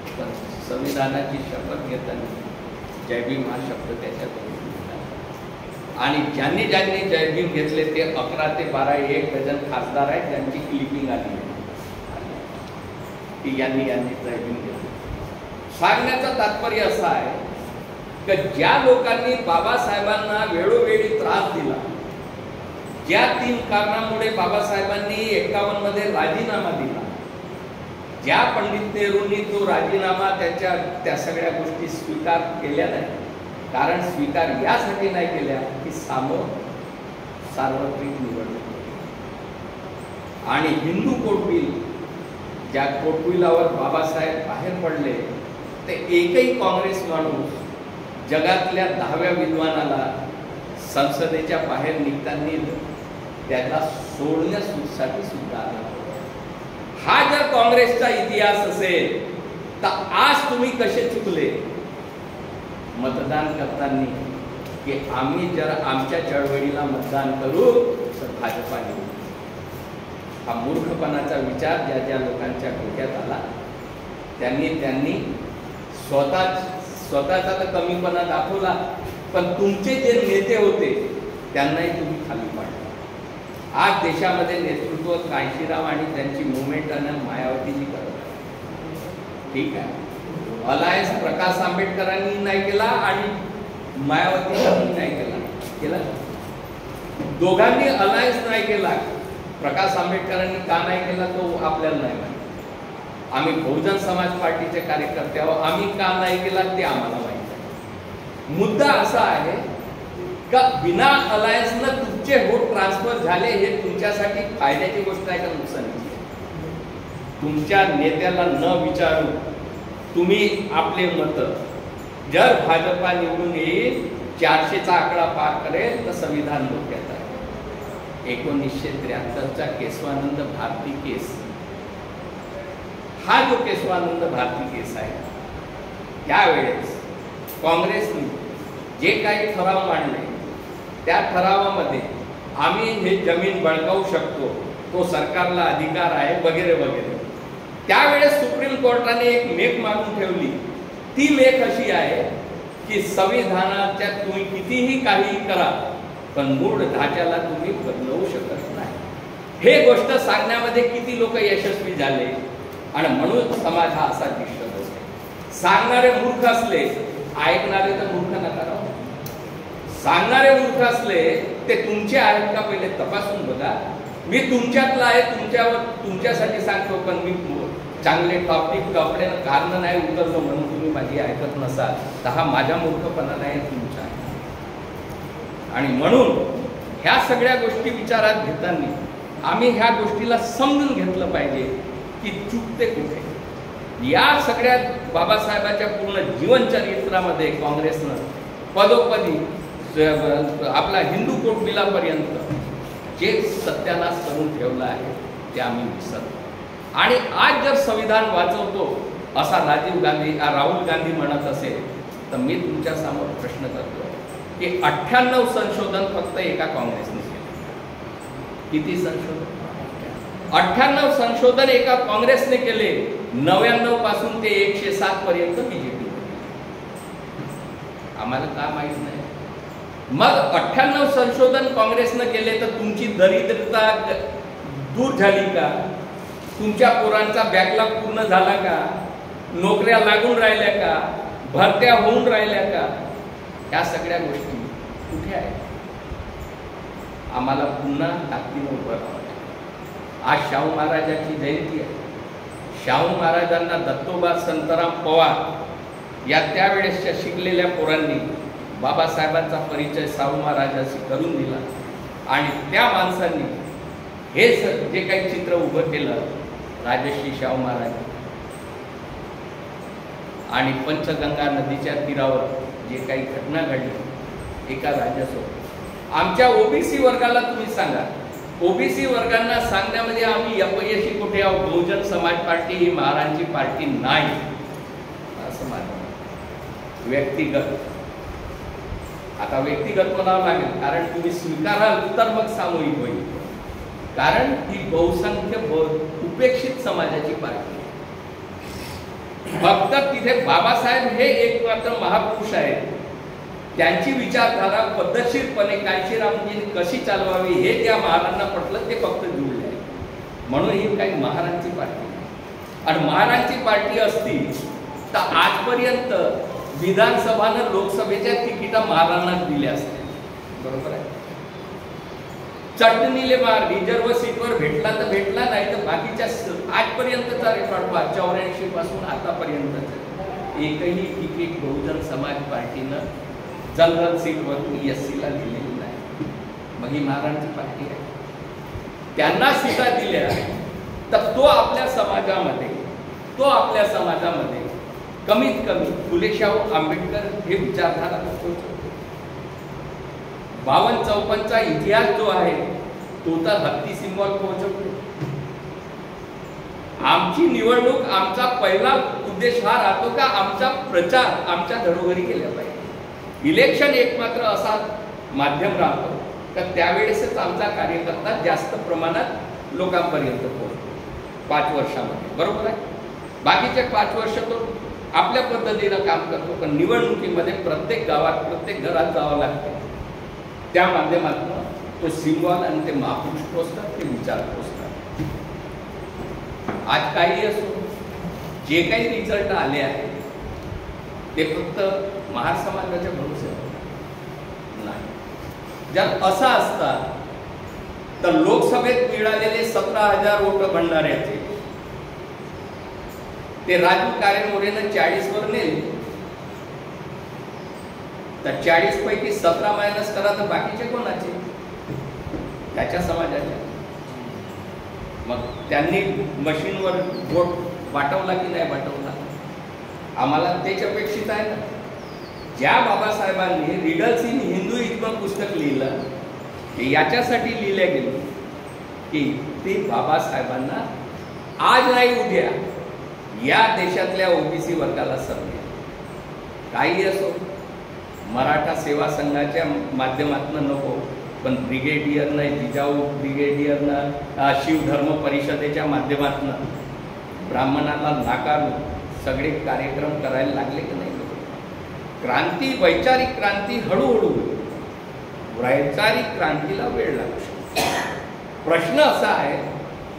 पण संविधानाची शपथ घेताना जय भीम हा शब्द त्याच्यातून नाही. आणि ज्यांनी जय भीम घेतले ते 11 ते 12 1 डझन खासदार आहेत, ज्यांची क्लिपिंग आली की यांनी जय भीम घेतले. सांगण्याचं तात्पर्य असं आहे की ज्या लोकांनी बाबासाहेबांना वेळोवेळी त्रास दिला, ज्या 3 कारणामुळे बाबासाहेबांनी 51 मध्ये राजीनामा दिला, ज्या पंडित नेहरूंनी तो राजीनामा त्या सगळ्या गोष्टी स्वीकार केल्या नाही. कारण स्वीकार यासाठी नाही केल्या की समोर सार्वत्रिक निवडणूक आणि हिंदू कोर्ट बिल, ज्या कोर्ट बिलावर बाबासाहेब बाहेर पडले, ते एकही काँग्रेस माणूस जगातल्या 10व्या विद्वानाला संसदेच्या बाहेर निघताना त्याला सोडण्यासाठी सुद्धा आला. हा जर काँग्रेसचा इतिहास असेल तर आज तुम्ही कसे चुकले मतदान करताना की आम्ही जर आमच्या चळवळीला मतदान करू तर भाजपा निवडू. हा मूर्खपणाचा विचार ज्या लोकांच्या डोक्यात आला त्यांनी स्वतःचा तर कमीपणा दाखवला, पण तुमचे जे नेते होते त्यांनाही तुम्ही खाली पाडले. आज देशामध्ये नेतृत्व कांशीराम आणि त्यांची मुवमेंट आणि मायावतीची करत आहे. ठीक आहे, अलायन्स प्रकाश आंबेडकरांनी नाही केला आणि मायावतींनी नाही केला. दोघांनी अलायन्स नाही केला. प्रकाश आंबेडकरांनी का नाही केला तो आपल्याला नाही माहिती. आम्ही बहुजन समाज पार्टीचे कार्यकर्ते आहोत, आम्ही का नाही केला ते आम्हाला माहिती आहे. मुद्दा असा आहे का बिना अलायन्सनं तुमचे वोट ट्रान्सफर झाले हे तुमच्यासाठी फायद्याची गोष्ट आहे का नुकसानीची? तुमच्या नेत्याला न विचारू तुम्ही आपले मत, जर भाजपा निवडून येईल 400चा आकडा पार करेल तर संविधान धोक्यात आहे. 1973चा केशवानंद भारती केस, हा जो केशवानंद भारती केस आहे, त्यावेळेस काँग्रेसने जे काही ठराव मांडले त्या ठरावामध्ये आम्ही हे जमीन बळकावू शकतो, तो सरकारला अधिकार आहे वगैरे वगैरे. त्यावेळेस सुप्रीम कोर्टाने एक मेक मागून ठेवली. ती मेक अशी आहे की संविधानाच्या तुम्ही कितीही काही करा पण मूळ ढाच्याला तुम्ही बदलवू शकत नाही. हे गोष्ट सांगण्यामध्ये किती लोक यशस्वी झाले आणि म्हणून समाज हा असा दिसत असतो. सांगणारे मूर्ख असले, ऐकणारे तर मूर्ख नका राहू. सांगणारे मूर्ख असले ते तुमचे आहेत का पहिले तपासून बघा. मी तुमच्यातला आहे, तुमच्यासाठी सांगतो, पण मी चांगले टॉपिक कपडे कारण नाही उतरलो म्हणून तुम्ही माझी ऐकत नसाल तर हा माझा मूर्खपणा नाही, तुमचा आहे. आणि म्हणून ह्या सगळ्या गोष्टी विचारात घेताना आम्ही ह्या गोष्टीला समजून घेतलं पाहिजे की चुकते कुठे. या सगळ्या बाबासाहेबांच्या पूर्ण जीवनचरित्रामध्ये काँग्रेसनं पदोपदी आपला हिंदू कोड बिलापर्यंत जे सत्यानाश करून ठेवलं आहे ते आम्ही विसरतो. आणि आज जर संविधान वाचवतो असा राहुल गांधी म्हणत असेल तर मी तुमच्या समोर प्रश्न करतो की 98 संशोधन फक्त एका काँग्रेसने केले. किती संशोधन? 98 संशोधन एका काँग्रेसने केले. 99 पासून ते 107 पर्यंत बीजेपी. आम्हाला का माहित नाही? मग 98 संशोधन काँग्रेसने केले तर तुमची दरिद्रता दूर झाली का? तुमच्या पोरांचा बॅकलॉग पूर्ण झाला का? नोकऱ्या लागून राहिल्या का? भरत्या होऊन राहिल्या का? या सगळ्या गोष्टी कुठे आहेत? आम्हाला पुन्हा ताकदीने उभं राहावं. आज शाहू महाराजांची जयंती आहे. शाहू महाराजांना दत्तोबा संतराम पवार या त्यावेळेसच्या शिकलेल्या पोरांनी बाबासाहेबांचा परिचय शाहू महाराजांशी करून दिला. आणि त्या माणसांनी हे जे काही चित्र उभं केलं राजश्री शाहू महाराज आणि पंचगंगा नदीच्या तीरावर जे काही घटना घडली एका राजासोबत. आमच्या ओबीसी वर्गाला तुम्ही सांगा, ओबीसी वर्गांना सांगण्यामध्ये आम्ही अपयशी कुठे आहोत? बहुजन समाज पार्टी ही महाराजांची पार्टी नाही असं माझं व्यक्तिगत. आता व्यक्तिगत म्हणावं लागेल कारण तुम्ही स्वीकाराल तर मग सामूहिक होईल. कारण ही बहुसंख्य उपेक्षित समाजाची पार्टी. फक्त तिथे बाबासाहेब हे एकमात्र महापुरुष आहेत. त्यांची विचारधारा पद्धतशीरपणे कायशीरामजीने कशी चालवावी हे त्या महाराजांना पटलं, ते फक्त जुळले. म्हणून ही काही महाराजांची पार्टी नाही. आणि महाराजांची पार्टी असती तर आजपर्यंत विधानसभानं लोकसभेच्या तिकिटा महाराजांना दिल्या असत्या. बरोबर आहे. चटणीले मार रिझर्व सीटवर भेटला तर भेटला, नाही तर बाकीच्या आजपर्यंतचा रेकॉर्ड 84 पासून आतापर्यंत एकही तिकीट बहुजन समाज पार्टीनं जनरल सीटवरून एससीला दिलेली नाही. मग ही महाराजांची पार्टी आहे. त्यांना सीटा दिल्या तर तो आपल्या समाजामध्ये कमीत कमी फुलेशाहू आंबेडकर हे विचारधारा पोहोचवतो. 52-54चा इतिहास जो आहे तो तर हत्ती सिंबॉल पोहोचवतो. आमची निवडणूक, आमचा पहिला उद्देश हा राहतो का आमचा प्रचार आमच्या घरोघरी केला पाहिजे. इलेक्शन एक मात्र असा माध्यम राहतो तर त्यावेळेसच आमचा कार्यकर्ता जास्त प्रमाणात लोकांपर्यंत पोहोचतो 5 वर्षामध्ये. बरोबर आहे. बाकीचे 5 वर्ष तो आपल्या पद्धतीनं काम करतो, पण निवडणुकीमध्ये प्रत्येक गावात प्रत्येक घरात जावं लागतं. त्या माध्यमातून तो सिंबॉल आणि ते महापुरुष पोचतात, ते विचार पोचतात. आज काही असो, जे काही रिझल्ट आले आहेत ते फक्त महार समाजाच्या भरोश्यावर नाही. जर असा असता तर लोकसभेत मिळालेले 17,000 वोट भंडाऱ्याचे ते राजू कारेमोरेनं 40 वर नेले तर 40 पैकी 17 मायनस करा तर बाकीचे कोणाचे? त्याच्या समाजाचे. मग त्यांनी मशीनवर वोट वाटवला की नाही वाटवला? आम्हाला तेच अपेक्षित आहे ना. ज्या बाबासाहेबांनी रिडल्स इन हिंदुइझम पुस्तक लिहिलं ते याच्यासाठी लिहिलं गेलं की ते बाबासाहेबांना आज नाही उद्या या देशातल्या ओबीसी वर्गाला समजेल. काही असो, मराठा सेवा संघाच्या माध्यमातून नको, पण ब्रिगेडियरनं जिजाऊ ब्रिगेडियरनं शिवधर्म परिषदेच्या माध्यमातून ब्राह्मणाला नाकारून सगळे कार्यक्रम करायला लागले की नाही? क्रांती, वैचारिक क्रांती हळूहळू, वैचारिक क्रांतीला वेळ लागू शकतो. प्रश्न असा आहे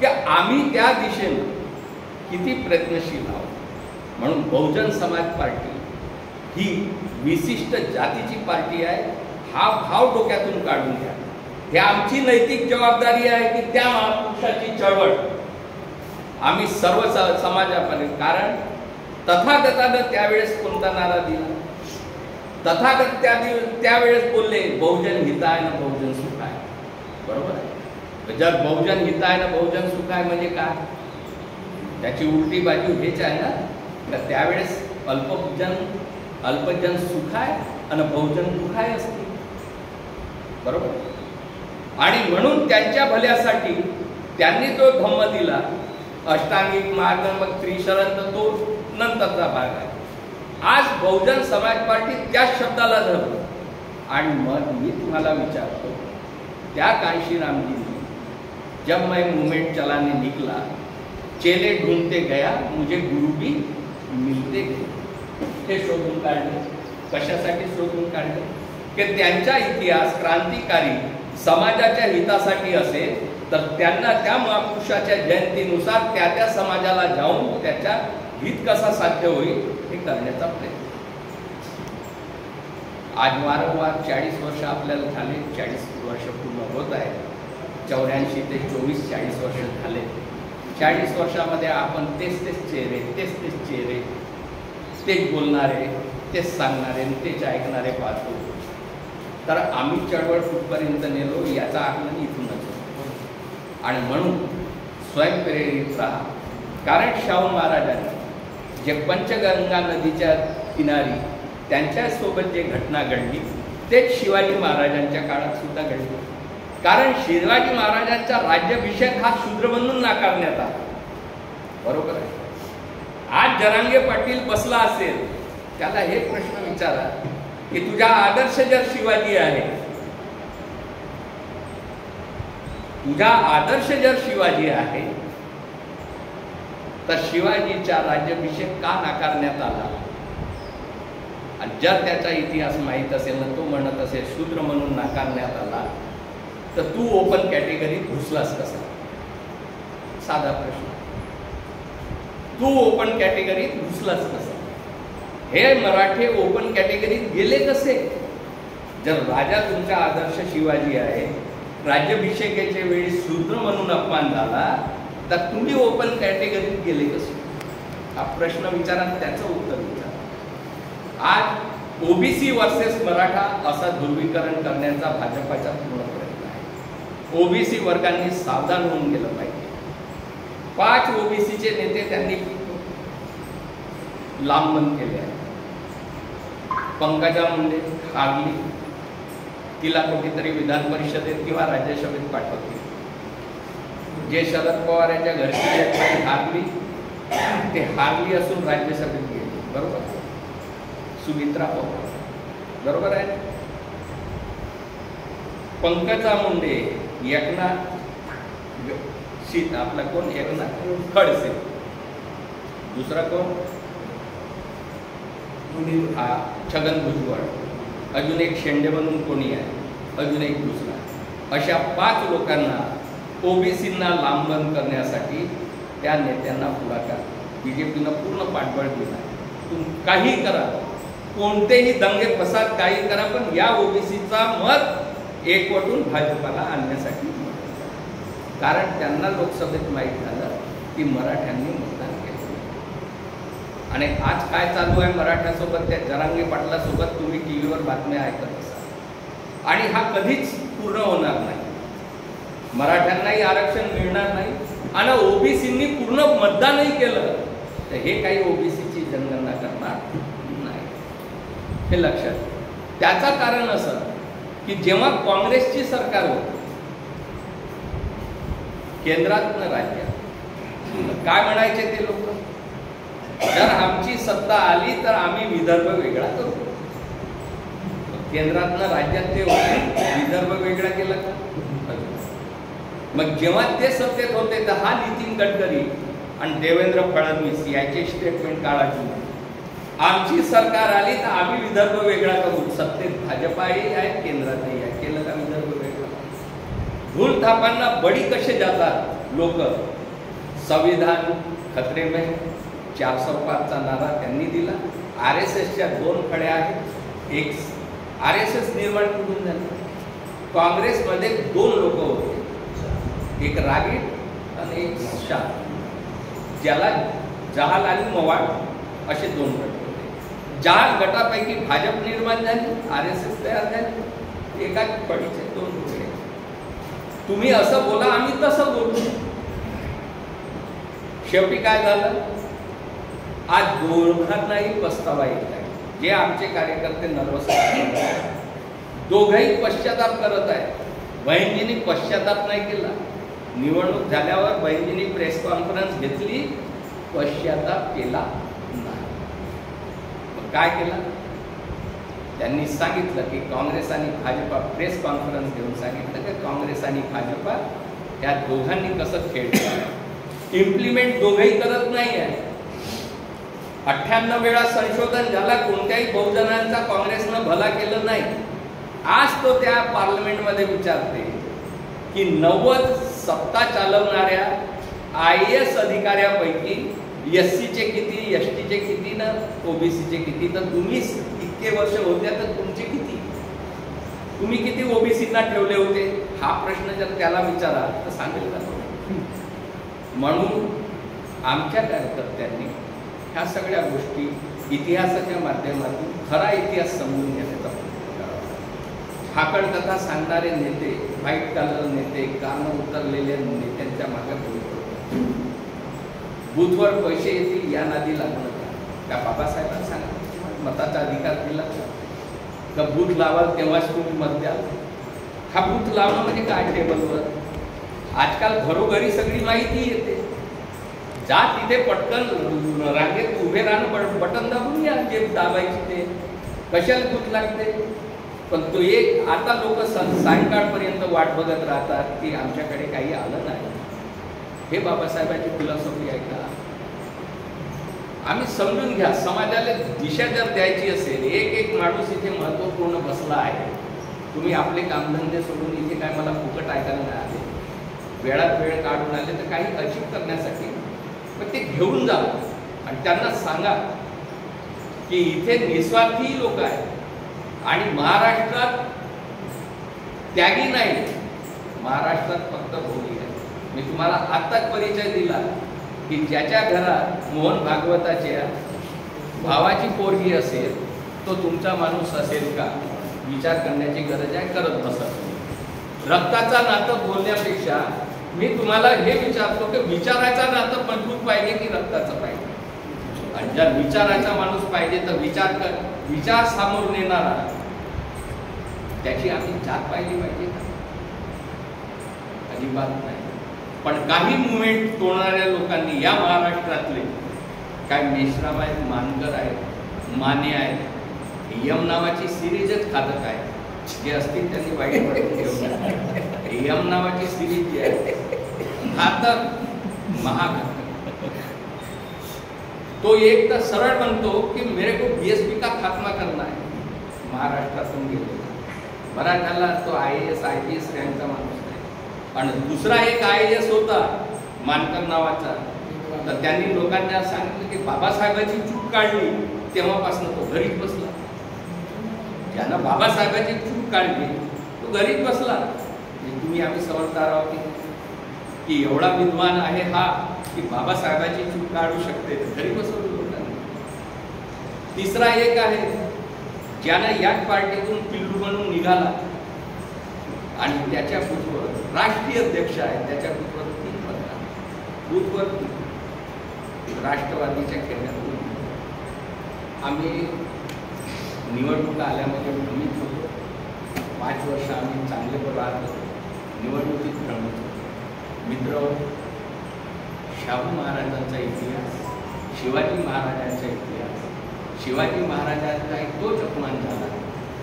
की आम्ही त्या दिशेने किती प्रयत्नशील आहोत. म्हणून बहुजन समाज पार्टी ही विशिष्ट जातीची पार्टी आहे, हा भाव डोक्यातून काढून घ्या. ही आमची नैतिक जबाबदारी आहे की त्या महापुरुषाची चळवळ आम्ही सर्व समाजापर्यंत, कारण तथागतानं त्यावेळेस कोणता नारा दिला? तथागत त्यावेळेस बोलले बहुजन हिताय ना बहुजन सुखाय. बरोबर आहे. जर बहुजन हिताय ना बहुजन सुखाय म्हणजे काय? त्याची उलटी बाजू हेच आहे ना, तर त्यावेळेस अल्पजन सुखाय आणि बहुजन दुखाय असते. बरोबर. आणि म्हणून त्यांच्या भल्यासाठी त्यांनी जो धम्म दिला, अष्टांगिक मार्ग, मग त्रिशरण, तो नंतरचा भाग आहे. आज बहुजन समाज पार्टी त्या शब्दाला धरतो. आणि मग मी तुम्हाला विचारतो, त्या कांशीरामजींनी जब मैं मूवमेंट चलाने निकला, चेले ढूंढते गया, मुझे गुरु भी मिलते गए. हे शोधून काढले. कशासाठी शोधून काढले? की त्यांचा इतिहास क्रांतिकारी समाजाच्या हितासाठी असेल तर त्यांना त्या महापुरुषाच्या जयंतीनुसार त्या समाजाला जाऊन त्याच्या हित कसा साध्य होईल हे करण्याचा प्रयत्न. आज वारंवार 40 वर्ष आपल्याला झाले, 40 वर्ष पूर्ण होत आहे. 84 ते 24-40 वर्ष झाले. 40 वर्षामध्ये आपण तेच चेहरे, तेच बोलणारे, तेच सांगणारे, तेच ऐकणारे पाहतो. तर आम्ही चळवळ कुठपर्यंत नेलो याचा आकलन इथूनच. आणि म्हणून स्वयंप्रेरित राहा. कारण शाहू महाराजांनी जे पंचगंगा नदीच्या किनारी त्यांच्यासोबत जे घटना घडली तेच शिवाजी महाराजांच्या काळात सुद्धा घडली. कारण शिवाजी महाराजांचा राज्याभिषेक हा शूद्र म्हणून नाकारण्यात आला. बरोबर आहे. आज जरांगे पाटील बसला असेल, त्याला हे प्रश्न विचारा की तुझा आदर्श जर शिवाजी आहे, तुझा आदर्श जर शिवाजी आहे, तर शिवाजीचा राज्याभिषेक का नाकारण्यात आला? आणि जर त्याचा इतिहास माहीत असेल ना, तो म्हणत असेल शूद्र म्हणून नाकारण्यात आला, तर तू ओपन कॅटेगरीत घुसलास कसा? साधा प्रश्न. तू ओपन कॅटेगरीत घुसलास कसा? हे मराठे ओपन कॅटेगरीत गेले कसे? जर राजा तुमचा आदर्श शिवाजी आहे, राज्याभिषेकाच्या वेळी शूद्र म्हणून अपमान झाला, तर तुम्ही ओपन कॅटेगरीत गेले कसे? हा प्रश्न विचारा, त्याचं उत्तर विचारा. आज ओबीसी वर्सेस मराठा असा ध्रुवीकरण करण्याचा भाजपाचा पूर्ण प्रयत्न आहे. ओबीसी वर्गांनी सावधान होऊन गेलं पाहिजे. 5 ओबीसीचे नेते त्यांनी लांबन केले आहे. पंकजा मुंडे हारली, तिला कुठेतरी विधान परिषदेत किंवा राज्यसभेत पाठवतील. जे शरद पवार यांच्या घरची हारली, ते हारली असून राज्यसभेत गेली. बरोबर. सुमित्रा पवार, बरोबर आहे. पंकजा मुंडे, एकनाथ आपला कोण, एकनाथ खडसे. दुसरा कोण? हा छगन भुजबळ. अजून एक शेंडे म्हणून कोणी आहे, अजून एक दुसरा. अशा 5 लोकांना ओबीसींना लांबन करण्यासाठी त्या नेत्यांना पुढाकार बीजेपीनं पूर्ण पाठबळ दिला. तुम्ही काही करा, कोणतेही दंगे फसाद काही करा, पण या ओबीसीचा मत एकवटून भाजपाला आणण्यासाठी. कारण त्यांना लोकसभेत माहीत झालं की मराठ्यांनी मतदान केलं. आणि आज काय चालू आहे मराठ्यासोबत, त्या जरांगे पाटलासोबत तुम्ही टीव्हीवर बातम्या ऐकत असाल. आणि हा कधीच पूर्ण होणार नाही. मराठ्यांनाही आरक्षण मिळणार नाही आणि ओबीसींनी पूर्ण मतदानही केलं तर हे काही ओबीसीची जनगणना करणार नाही, हे लक्षात. त्याचं कारण असं की जेव्हा काँग्रेसची सरकार होती केंद्रात राज्यात, काय म्हणायचे ते लोक, जर आमची सत्ता आली तर आम्ही विदर्भ वेगळा करू. केंद्रातनं राज्यात ते होते, विदर्भ वेगळा केला का? मग जेव्हा ते सत्तेत होते तर हा नितीन गडकरी आणि देवेंद्र फडणवीस याचे स्टेटमेंट काढायचे, आमची सरकार आली तर आम्ही विदर्भ वेगळा करू. सत्तेत भाजपाही आहे, केंद्रातही आहे, केलं का विदर्भ वेगळा? धूल थापांना बडी कसे जातात लोक. संविधान खतरे में 405चा नारा त्यांनी दिला. RSSच्या 2 फड्या आहेत. एक RSS निर्माण कुठून झालं? काँग्रेसमध्ये 2 लोक होते, एक रागीट आणि एक शाह, ज्याला जहाल आणि मवाळ असे 2 गट होते. जहाल गटापैकी भाजप निर्माण झाली, RSS तयार झाली. एका फडीचे 2 लोक. तुम्ही असं बोला, आम्ही तसं बोलू. शेवटी काय झालं? आज दोघांनाही पस्तावा येत आहे. जे आमचे कार्यकर्ते नर्वस आहेत, दोघंही पश्चाताप करत आहेत. बहिणजींनी पश्चाताप नाही केला. निवडणूक झाल्यावर बहिणजींनी प्रेस कॉन्फरन्स घेतली, पश्चाताप केला नाही. मग काय केलं? त्यांनी सांगितलं की काँग्रेस आणि भाजपा, प्रेस कॉन्फरन्स घेऊन सांगितलं की काँग्रेस आणि भाजपा या दोघांनी कसं खेळलं. इम्प्लिमेंट दोघंही करत नाही आहे. 98 वेळा संशोधन झाला, कोणत्याही बहुजनांचा काँग्रेसनं भला केलं नाही. आज तो त्या पार्लमेंटमध्ये विचारते की 90 सत्ता चालवणाऱ्या IAS अधिकाऱ्यापैकी SCचे किती, STचे किती ना OBCचे किती. तर तुम्ही इतके वर्ष होत्या तर तुमचे किती, तुम्ही किती OBCना ठेवले होते? हा प्रश्न जर त्याला विचारा तर सांगेल का? म्हणून आमच्या कार्यकर्त्यांनी ह्या सगळ्या गोष्टी इतिहासाच्या माध्यमातून खरा इतिहास समजून घेण्याचा प्रयत्न करावा. ठाकड कथा सांगणारे नेते, व्हाईट कॉलर नेते, कानं उतरलेल्या नेत्यांच्या मागे बूथवर पैसे येतील या नादी लागलं का? बाबासाहेबांना सांगा मताचा अधिकार दिला का? बूथ लावाल तेव्हाच तुम्ही मत द्याल. हा बूथ लावणं म्हणजे काय? टेबलवर आजकाल घरोघरी सगळी माहिती येते. जा तिथे पटकन रांगेत उभे राहणं, बटन दाबून या जे दाबायची ते. कशाला बूथ लागते? पण तो एक आता लोक सायंकाळपर्यंत वाट बघत राहतात की आमच्याकडे काही आलं नाही. हे बाबासाहेबांची फिलॉसॉफी आहे का? आम्ही समजून घ्या. समाजाला दिशा जर द्यायची असेल, एक माणूस इथे महत्त्वपूर्ण बसला आहे. तुम्ही आपले कामधंदे सोडून इथे काय मला फुकट ऐकायला नाही आले, वेळात वेळ काढून आले तर काही अचीव करण्यासाठी, पण ते घेऊन जा आणि त्यांना सांगा की इथे निस्वार्थी लोक आहेत आणि महाराष्ट्रात त्यागी नाही, महाराष्ट्रात फक्त भोगी आहे. मी तुम्हाला आत्ताच परिचय दिला की ज्याच्या घरात मोहन भागवताच्या भावाची पोरगी असेल तो तुमचा माणूस असेल का? विचार करण्याची गरज आहे. करत बसत रक्ताचा नातं बोलण्यापेक्षा मी तुम्हाला हे विचारतो की विचारायचा नातं मजबूत पाहिजे की रक्ताचं पाहिजे? आणि जर विचारायचा माणूस पाहिजे तर विचार सामोर नेणारा, त्याची आम्ही जात पाहिली पाहिजे का? अजिबात नाही. पण काही मुवमेंट तोडणाऱ्या लोकांनी या महाराष्ट्रातले काय मेश्राम आहेत, मानकर आहेत, माने आहेत, यम नावाची सिरीजच खातक आहे. जे असतील त्यांनी वाईट वाटून ठेवलं. यम नावाची सिरीज जी आहे घातक, महाघातक. तो एक तर सरळ म्हणतो की मेरे को BSP का खात्मा करना है. महाराष्ट्रातून गेले मराठाला तो IAS IPS रँकचा माणूस नाही. आणि दुसरा एक IAS होता मानकर नावाचा, तर त्यांनी लोकांना सांगितलं की बाबासाहेबांची चूक काढली, तेव्हापासून तो घरीच बसला. ज्यानं बाबासाहेबांची चूक काढली तो घरीच बसला. तुम्ही आम्ही समजदार आहोत की एवढा विद्वान आहे हा की बाबासाहेबांची चूक काढू शकते, घरी बसवलं लोकांनी. तिसरा एक आहे ज्यानं याच पार्टीतून पिल्लू म्हणून निघाला आणि त्याच्या बूथवर राष्ट्रीय अध्यक्ष आहे, त्याच्या बूथवर 3 मतदान, बूथवर राष्ट्रवादीच्या खेळण्यातून. आम्ही निवडणुका आल्यामध्ये भ्रमित होतो. 5 वर्ष आम्ही चांगले राहत होतो, निवडणुकीत भ्रमित होतो. मित्र, शाहू महाराजांचा इतिहास, शिवाजी महाराजांचा इतिहास, शिवाजी महाराजांचा एक तोच अपमान झाला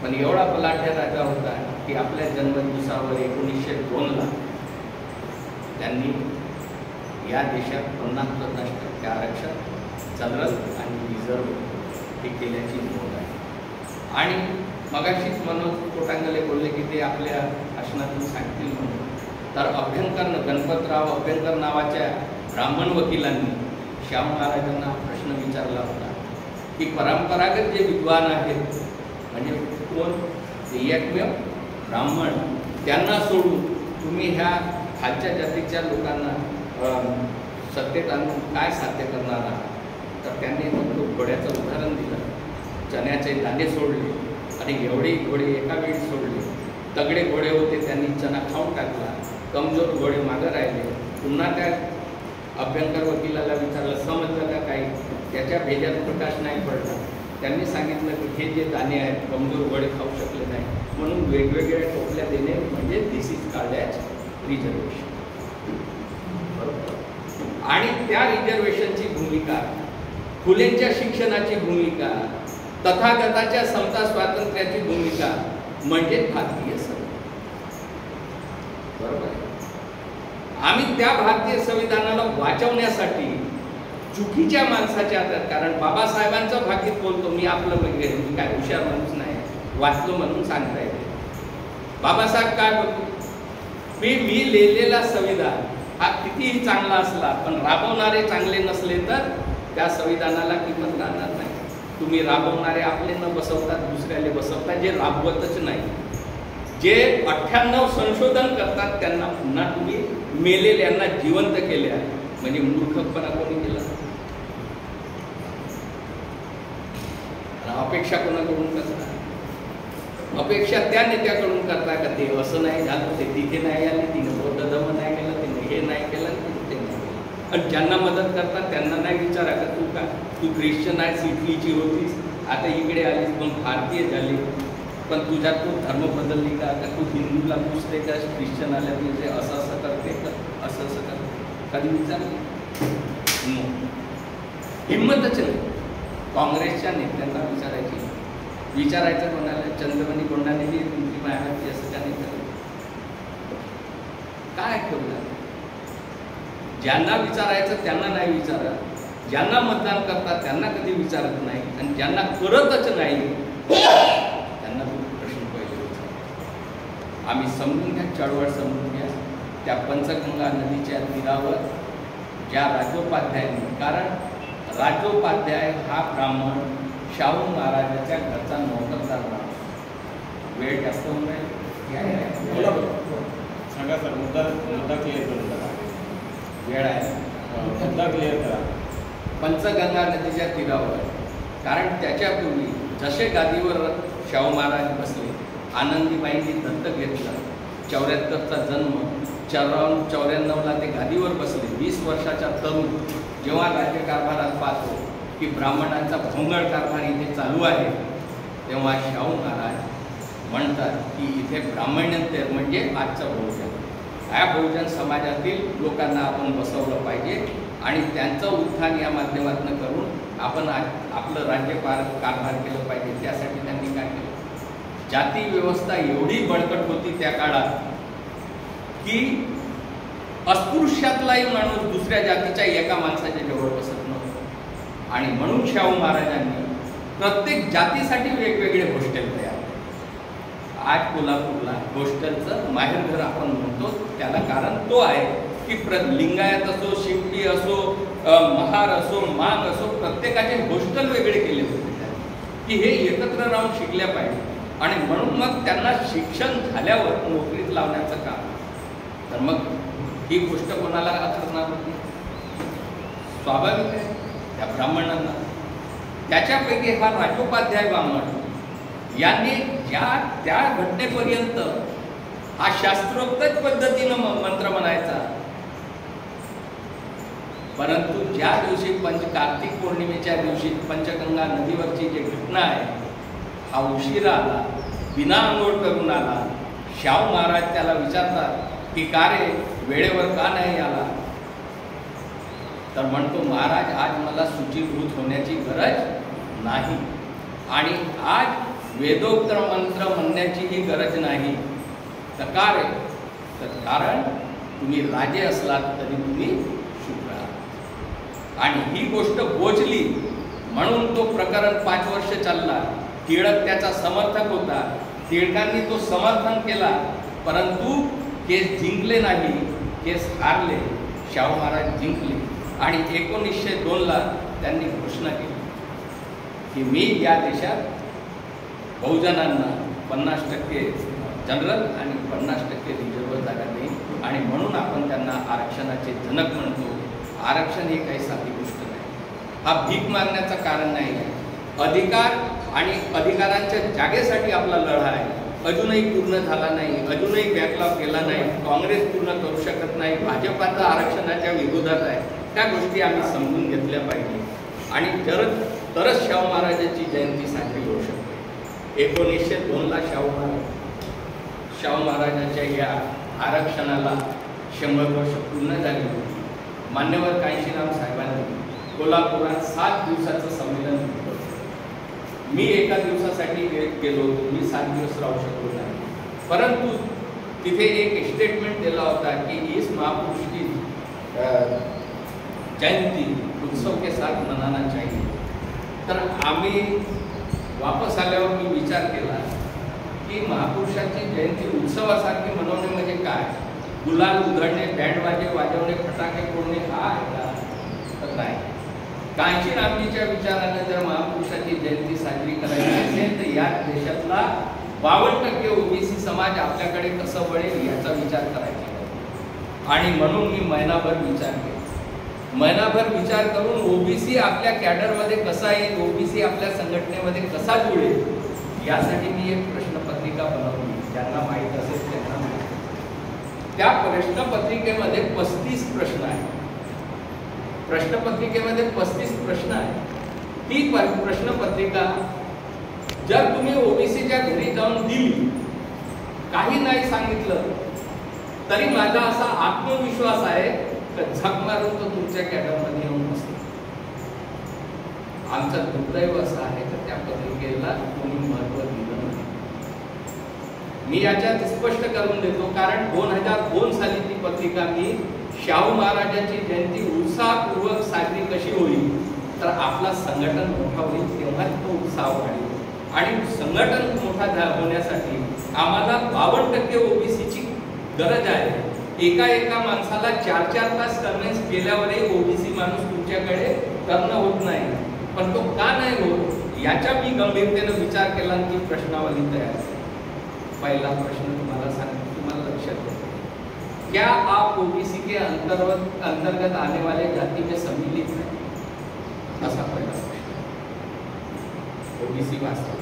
पण एवढा बलाढ्य राजा होता की आपल्या जन्मदिवसावर 1902ला त्यांनी या देशात 50% आरक्षण जनरल आणि रिझर्व हे केल्याची नोंद आहे. आणि मगाशीच मनोज कोटांगले बोलले की ते आपल्या भाषणातून सांगतील म्हणून. तर गणपतराव अभ्यंकर नावाच्या ब्राह्मण वकिलांनी शाहू महाराजांना प्रश्न विचारला होता की परंपरागत जे विद्वान आहेत म्हणजे कोण, ते एकमेव ब्राह्मण, त्यांना सोडून तुम्ही ह्या खालच्या जातीच्या लोकांना सत्तेत आणून काय साध्य करणार आहात. तर त्यांनी मग घोड्याचं उदाहरण दिलं. चण्याचे दाणे सोडले आणि एवढे घोडे एका वेळी सोडले. तगडे घोडे होते त्यांनी चणा खाऊन टाकला, कमजोर घोडे मागं राहिले. पुन्हा त्या अभ्यंकर वकिलाला विचारलं समजलं का काही, त्याच्या भेजात प्रकाश नाही पडला. त्यांनी सांगितलं की हे जे दाणे आहेत कमजोर घोडे खाऊ शकले नाही, म्हणून वेगवेगळ्या टोपल्या देणे म्हणजे दिस इज कॉल्ड ॲज रिझर्वेशन. आणि त्या रिझर्वेशनची भूमिका, फुलेंच्या शिक्षणाची भूमिका, तथागताच्या समता स्वातंत्र्याची भूमिका म्हणजे भारतीय संविधान. बरोबर. आम्ही त्या भारतीय संविधानाला वाचवण्यासाठी चुकीच्या माणसाच्या हातात, कारण बाबासाहेबांचं भाकीत बोलतो मी, आपलं वगैरे मी काय हुशार माणूस नाही, वाचलो म्हणून सांगता येते. बाबासाहेब काय बोलतो, मी लिहिलेला संविधान हा कितीही चांगला असला पण राबवणारे चांगले नसले तर त्या संविधानाला किंमत राहणार नाही. तुम्ही राबवणारे आपले न बसवतात दुसऱ्याले बसवतात, जे राबवतच नाही. जे 98 संशोधन करतात त्यांना पुन्हा तुम्ही मेलेल्यांना जिवंत केले आहे. म्हणजे मूर्खपणा कोणी केला. अपेक्षा कोणाकडून करता, अपेक्षा त्या नेत्याकडून करता का ते असं नाही झालं, ते तिथे नाही आले, तिने बौद्ध धर्म नाही केलं, तिने हे नाही केलं, ते नाही केलं. आणि ज्यांना मदत करतात त्यांना नाही विचारा का तू ख्रिश्चन आहेस, इटलीची होतीस, आता इकडे आलीस पण भारतीय झाली, पण तुझ्यात तू धर्म बदलली का तू हिंदूला पुसते का ख्रिश्चन आल्या म्हणजे असं असं करते का असं असं करते, कधी विचारलं? हिंमतच नाही. काँग्रेसच्या नेत्यांना विचारायचं कोणाला, चंद्रमणी कोंडाने बी तुमची मायावती असं का नाही करत, काय ठेवलं? ज्यांना विचारायचं त्यांना नाही विचारत, ज्यांना मतदान करतात त्यांना कधी विचारत नाही, आणि ज्यांना करतच नाही त्यांना प्रश्न पहिले विचारतात. आम्ही समजून घ्या, चळवळ समजून घ्या. त्या पंचगंगा नदीच्या तीरावर ज्या राजोपाध्यायांनी, कारण राजोपाध्याय हा ब्राह्मण शाहू महाराजाच्या घरचा नोकरदार माणूस. वेळ जास्त होऊन राहील, सांगा सर, मुद्दा क्लिअर करून टाका. वेळ आहे, मुद्दा क्लिअर करा. पंचगंगा नदीच्या तीरावर, कारण त्याच्यापूर्वी जसे गादीवर शाहू महाराज बसले, आनंदीबाईंनी दत्तक घेतलं. 74चा जन्म, 94ला ते गादीवर बसले. 20 वर्षाचा तरुण जेव्हा राज्यकारभारात पाहतो की ब्राह्मणांचा भोंगळ कारभार इथे चालू आहे, तेव्हा शाहू महाराज म्हणतात की इथे ब्राह्मण्यंतर म्हणजे आजचं बहुजन, ह्या बहुजन समाजातील लोकांना आपण बसवलं पाहिजे आणि त्यांचं उत्थान या माध्यमातून करून आपण आपलं राज्य कारभार केलं पाहिजे. त्यासाठी त्यांनी काय केलं, जाती व्यवस्था एवढी बळकट होती त्या काळात की अस्पृश्यातलाही माणूस दुसऱ्या जातीच्या एका माणसाच्या जवळ बसत नव्हता. आणि म्हणून शाहू महाराजांनी प्रत्येक जातीसाठी वेगवेगळे हॉस्टेल तयार केले. आज कोल्हापूरला हॉस्टेलचं माहेरघर आपण म्हणतो, त्याला कारण तो आहे की लिंगायत असो, शिंपी असो, महार असो, माग असो, प्रत्येकाचे हॉस्टेल वेगळे केले होते की हे एकत्र राहून शिकल्या पाहिजे. आणि म्हणून मग त्यांना शिक्षण झाल्यावर नोकरीत लावण्याचं काम. तर मग ही गोष्ट कोणाला आचरणार होती? स्वाभाविक आहे त्या ब्राह्मणांना. त्याच्यापैकी हा राजोपाध्याय ब्राह्मण यांनी त्या घटनेपर्यंत हा शास्त्रोक्त पद्धतीनं मंत्र म्हणायचा, परंतु ज्या दिवशी कार्तिक पौर्णिमेच्या दिवशी पंचगंगा नदीवरची जी घटना आहे, हा उशिरा आला, बिना आंघोळ करून आला. शाहू महाराज त्याला विचारतात की का रे वेळेवर का नाही आला? तर म्हणतो महाराज आज मला शुचीभूत होण्याची गरज नाही, आणि आज वेदोक्त मंत्र म्हणण्याचीही गरज नाही. तकार आहे तर कारण तुम्ही राजे असलात तरी तुम्ही शुद्र आहात. आणि ही गोष्ट बोचली म्हणून तो प्रकरण 5 वर्ष चालला. टिळक त्याचा समर्थक होता, टिळकांनी तो समर्थन केला, परंतु केस जिंकले नाही, केस हारले. शाहू महाराज जिंकले आणि 1902ला त्यांनी घोषणा केली की मी या देशात बहुजनांना 50% जनरल आणि 50% रिझर्व्ह जागा देईन. आणि म्हणून आपण त्यांना आरक्षणाचे जनक म्हणतो. आरक्षण ही काही साधी गोष्ट नाही. हा भीक मागण्याचं कारण नाही आहे. अधिकार आणि अधिकारांच्या जागेसाठी आपला लढा आहे. अजूनही पूर्ण झाला नाही, अजूनही बॅकलॉग गेला नाही. काँग्रेस पूर्ण करू शकत नाही, भाजपाचा आरक्षणाच्या विरोधात आहे. त्या गोष्टी आम्ही समजून घेतल्या पाहिजे आणि तरच शाहू महाराजांची जयंती साजरी होऊ शकते. 1902ला शाहू महाराजांच्या या आरक्षणाला 100 वर्ष पूर्ण झाली होती. मान्यवर कांशीराम साहेबांनी कोल्हापुरात 7 दिवसाचं संमेलन घेतलं. मी एका दिवसासाठी गेलो होतो, मी 7 दिवस राहू शकलो नाही. परंतु तिथे एक स्टेटमेंट दिला होता की इस महापुरुष की जयंती उत्सव के साथ मनाना चाहिए. तर आम्ही वापस आल्यावर मी विचार केला की महापुरुषाची जयंती उत्सवासारखी मनवणे म्हणजे काय? गुलाल उधळणे, बँड वाजवणे, फटाके फोडणे हा आहे का? तर नाही. कांशीरामजीच्या विचाराने जर महापुरुषाची जयंती साजरी करायची असेल तर या देशातला 52% ओबीसी समाज आपल्याकडे कसं वळेल याचा विचार करायचा. आणि म्हणून मी महिनाभर विचार केला. महिनाभर विचार करून ओबीसी आपल्या कॅडरमध्ये कसा येईल, ओबीसी आपल्या संघटनेमध्ये कसा जुळेल यासाठी मी एक प्रश्नपत्रिका बनवली. ज्यांना माहीत असेल त्यांना माहीत. त्या प्रश्नपत्रिकेमध्ये 35 प्रश्न आहेत. प्रश्नपत्रिकेमध्ये 35 प्रश्न आहेत. ती प्रश्नपत्रिका जर तुम्ही ओबीसीच्या घरी जाऊन दिली, काही नाही सांगितलं तरी माझा असा आत्मविश्वास आहे की झक मारून तो तुमच्या कॅडरमध्ये येऊन बसतो. आमचं दुर्दैव असं आहे की त्या पत्रिकेला कोणी महत्त्व दिलं नाही. मी याच्यात स्पष्ट करून देतो, कारण 2002 साली ती पत्रिका मी शाहू महाराजांची जयंती उत्साहपूर्वक साजरी कशी होईल तर आपला संघटन मोठा होईल तेव्हा तो उत्साह वाढेल. आणि संघटन मोठा होण्यासाठी आम्हाला 52% ओबीसीची गरज आहे. एका माणसाला 4-4 तास कन्व्हिन्स केल्यावरही ओबीसी माणूस तुमच्याकडे करणं होत नाही. पण तो का नाही होत याचा मी गंभीरतेने विचार केला की प्रश्नावली तयार. पहिला प्रश्न तुम्हाला सांगतो, तुम्हाला लक्षात येतो, क्या आप ओबीसी के अंतर्गत आने वाले जाति में सम्मिलित हैं? ऐसा पहिला प्रश्न. ओबीसी वास्तव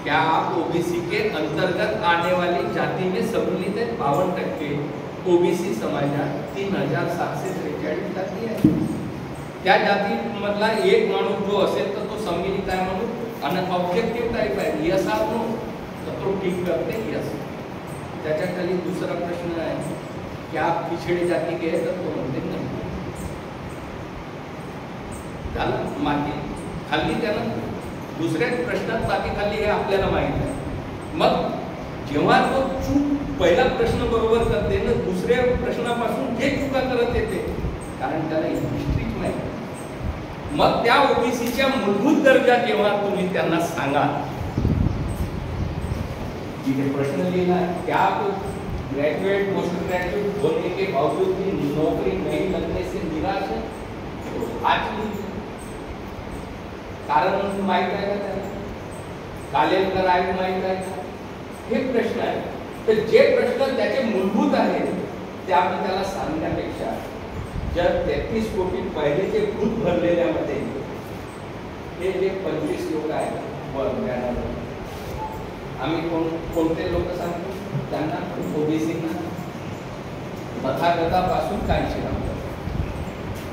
क्या आप ओबीसी के अंतर्गत आने वाली जाति में सम्मिलित है? 52% ओबीसी समाजात 3743 जाती आहे. त्या जातीमधला एक माणूस जो असेल तर तो सम्मिलित आहे म्हणून आणि ऑब्जेक्टिव्ह टाईप आहे, यस आर नो, तर तो ठीक करते यस. त्याच्या खाली दुसरा प्रश्न आहे, क्या आप पिछड़ी जाति के हैं? तर तो म्हणते नाही. झालं, माती खाल्ली त्यानं. दुसऱ्या प्रश्नात माती खाल्ली हे आपल्याला माहित आहे. मग जेव्हा तो चूक पहिला प्रश्न बरोबर करते ना, दुसऱ्या प्रश्नापासून जे चुका करत येते, कारण त्याला हिस्ट्रीच माहिती. मग त्या ओबीसीच्या मूलभूत दर्जा जेव्हा तुम्ही त्यांना सांगा, जिथे प्रश्न लिहिला क्या आप ग्रेजुएट पोस्ट ग्रेजुएट होने के बावजूद भी नौकरी नहीं लगने से निराश है? आज कारण माहित आहे का त्याला? कालेलकर आहे माहित आहे का? हे प्रश्न आहे. तर जे प्रश्न त्याचे मूलभूत आहेत ते आपण त्याला सांगण्यापेक्षा जर 33 कोटी पहिलेचे भूत भरलेल्यामध्ये हे जे 25 लोक आहेत वर आम्ही कोणते लोक सांगतो त्यांना ओबीसीना तथागतापासून कांशीराम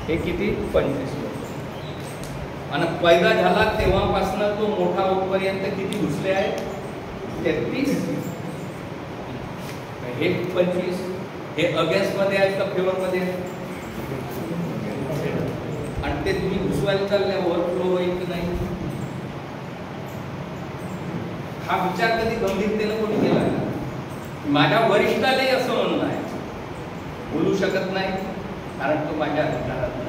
हे किती 25 लोक. आणि पैदा झाला तेव्हापासून तो मोठा होईपर्यंत किती घुसले आहेत? 33. हे 25 हे अगेन्स्ट मध्ये आहेत का फेवर मध्ये? आणि ते तुम्ही घुसवायला चालले ओव्हरफ्लो होईल की नाही? हा विचार कधी गंभीरतेनं कोणी केला का? माझ्या वरिष्ठालाही असं म्हणणं आहे, बोलू शकत नाही कारण तो माझ्या अधिकारात नाही.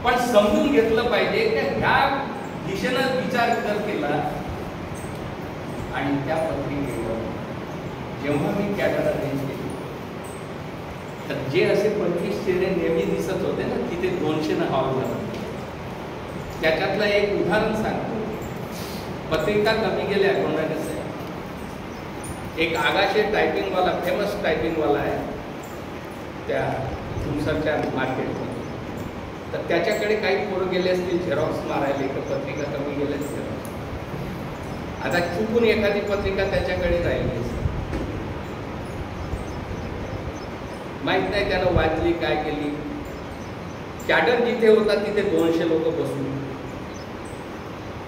पण समजून घेतलं पाहिजे की ह्या दिशेनं विचार जर केला आणि त्या पत्रिकेवर जेव्हा मी कॅडर अरेंज केली तर जे असे 25 चेहरे नेहमी दिसत होते ना तिथे 200 हॉल झाला. त्याच्यातलं एक उदाहरण सांगतो. पत्रिका कमी गेल्या कोणाने साहेब, एक आगाशे टायपिंगवाला, फेमस टायपिंगवाला आहे त्या तुमसरच्या मार्केटमध्ये. तर त्याच्याकडे काही पोरं गेले असतील झेरॉक्स मारायला, तर पत्रिका कमी गेल्या झेरॉक्स. आता चुकून एखादी पत्रिका त्याच्याकडे राहिली असेल, माहित नाही त्यानं वाचली काय केली. कॅडर जिथे होता तिथे 200 लोक बसून,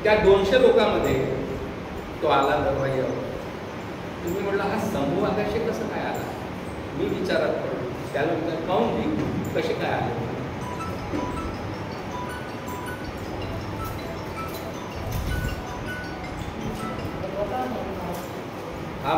त्या 200 लोकांमध्ये तो आला दरवाज्यावर. तुम्ही म्हटलं हा समूह आगाशे कसं काय आला? मी विचारात पडलो. त्यानंतर पाहून मी कसे काय आले. हा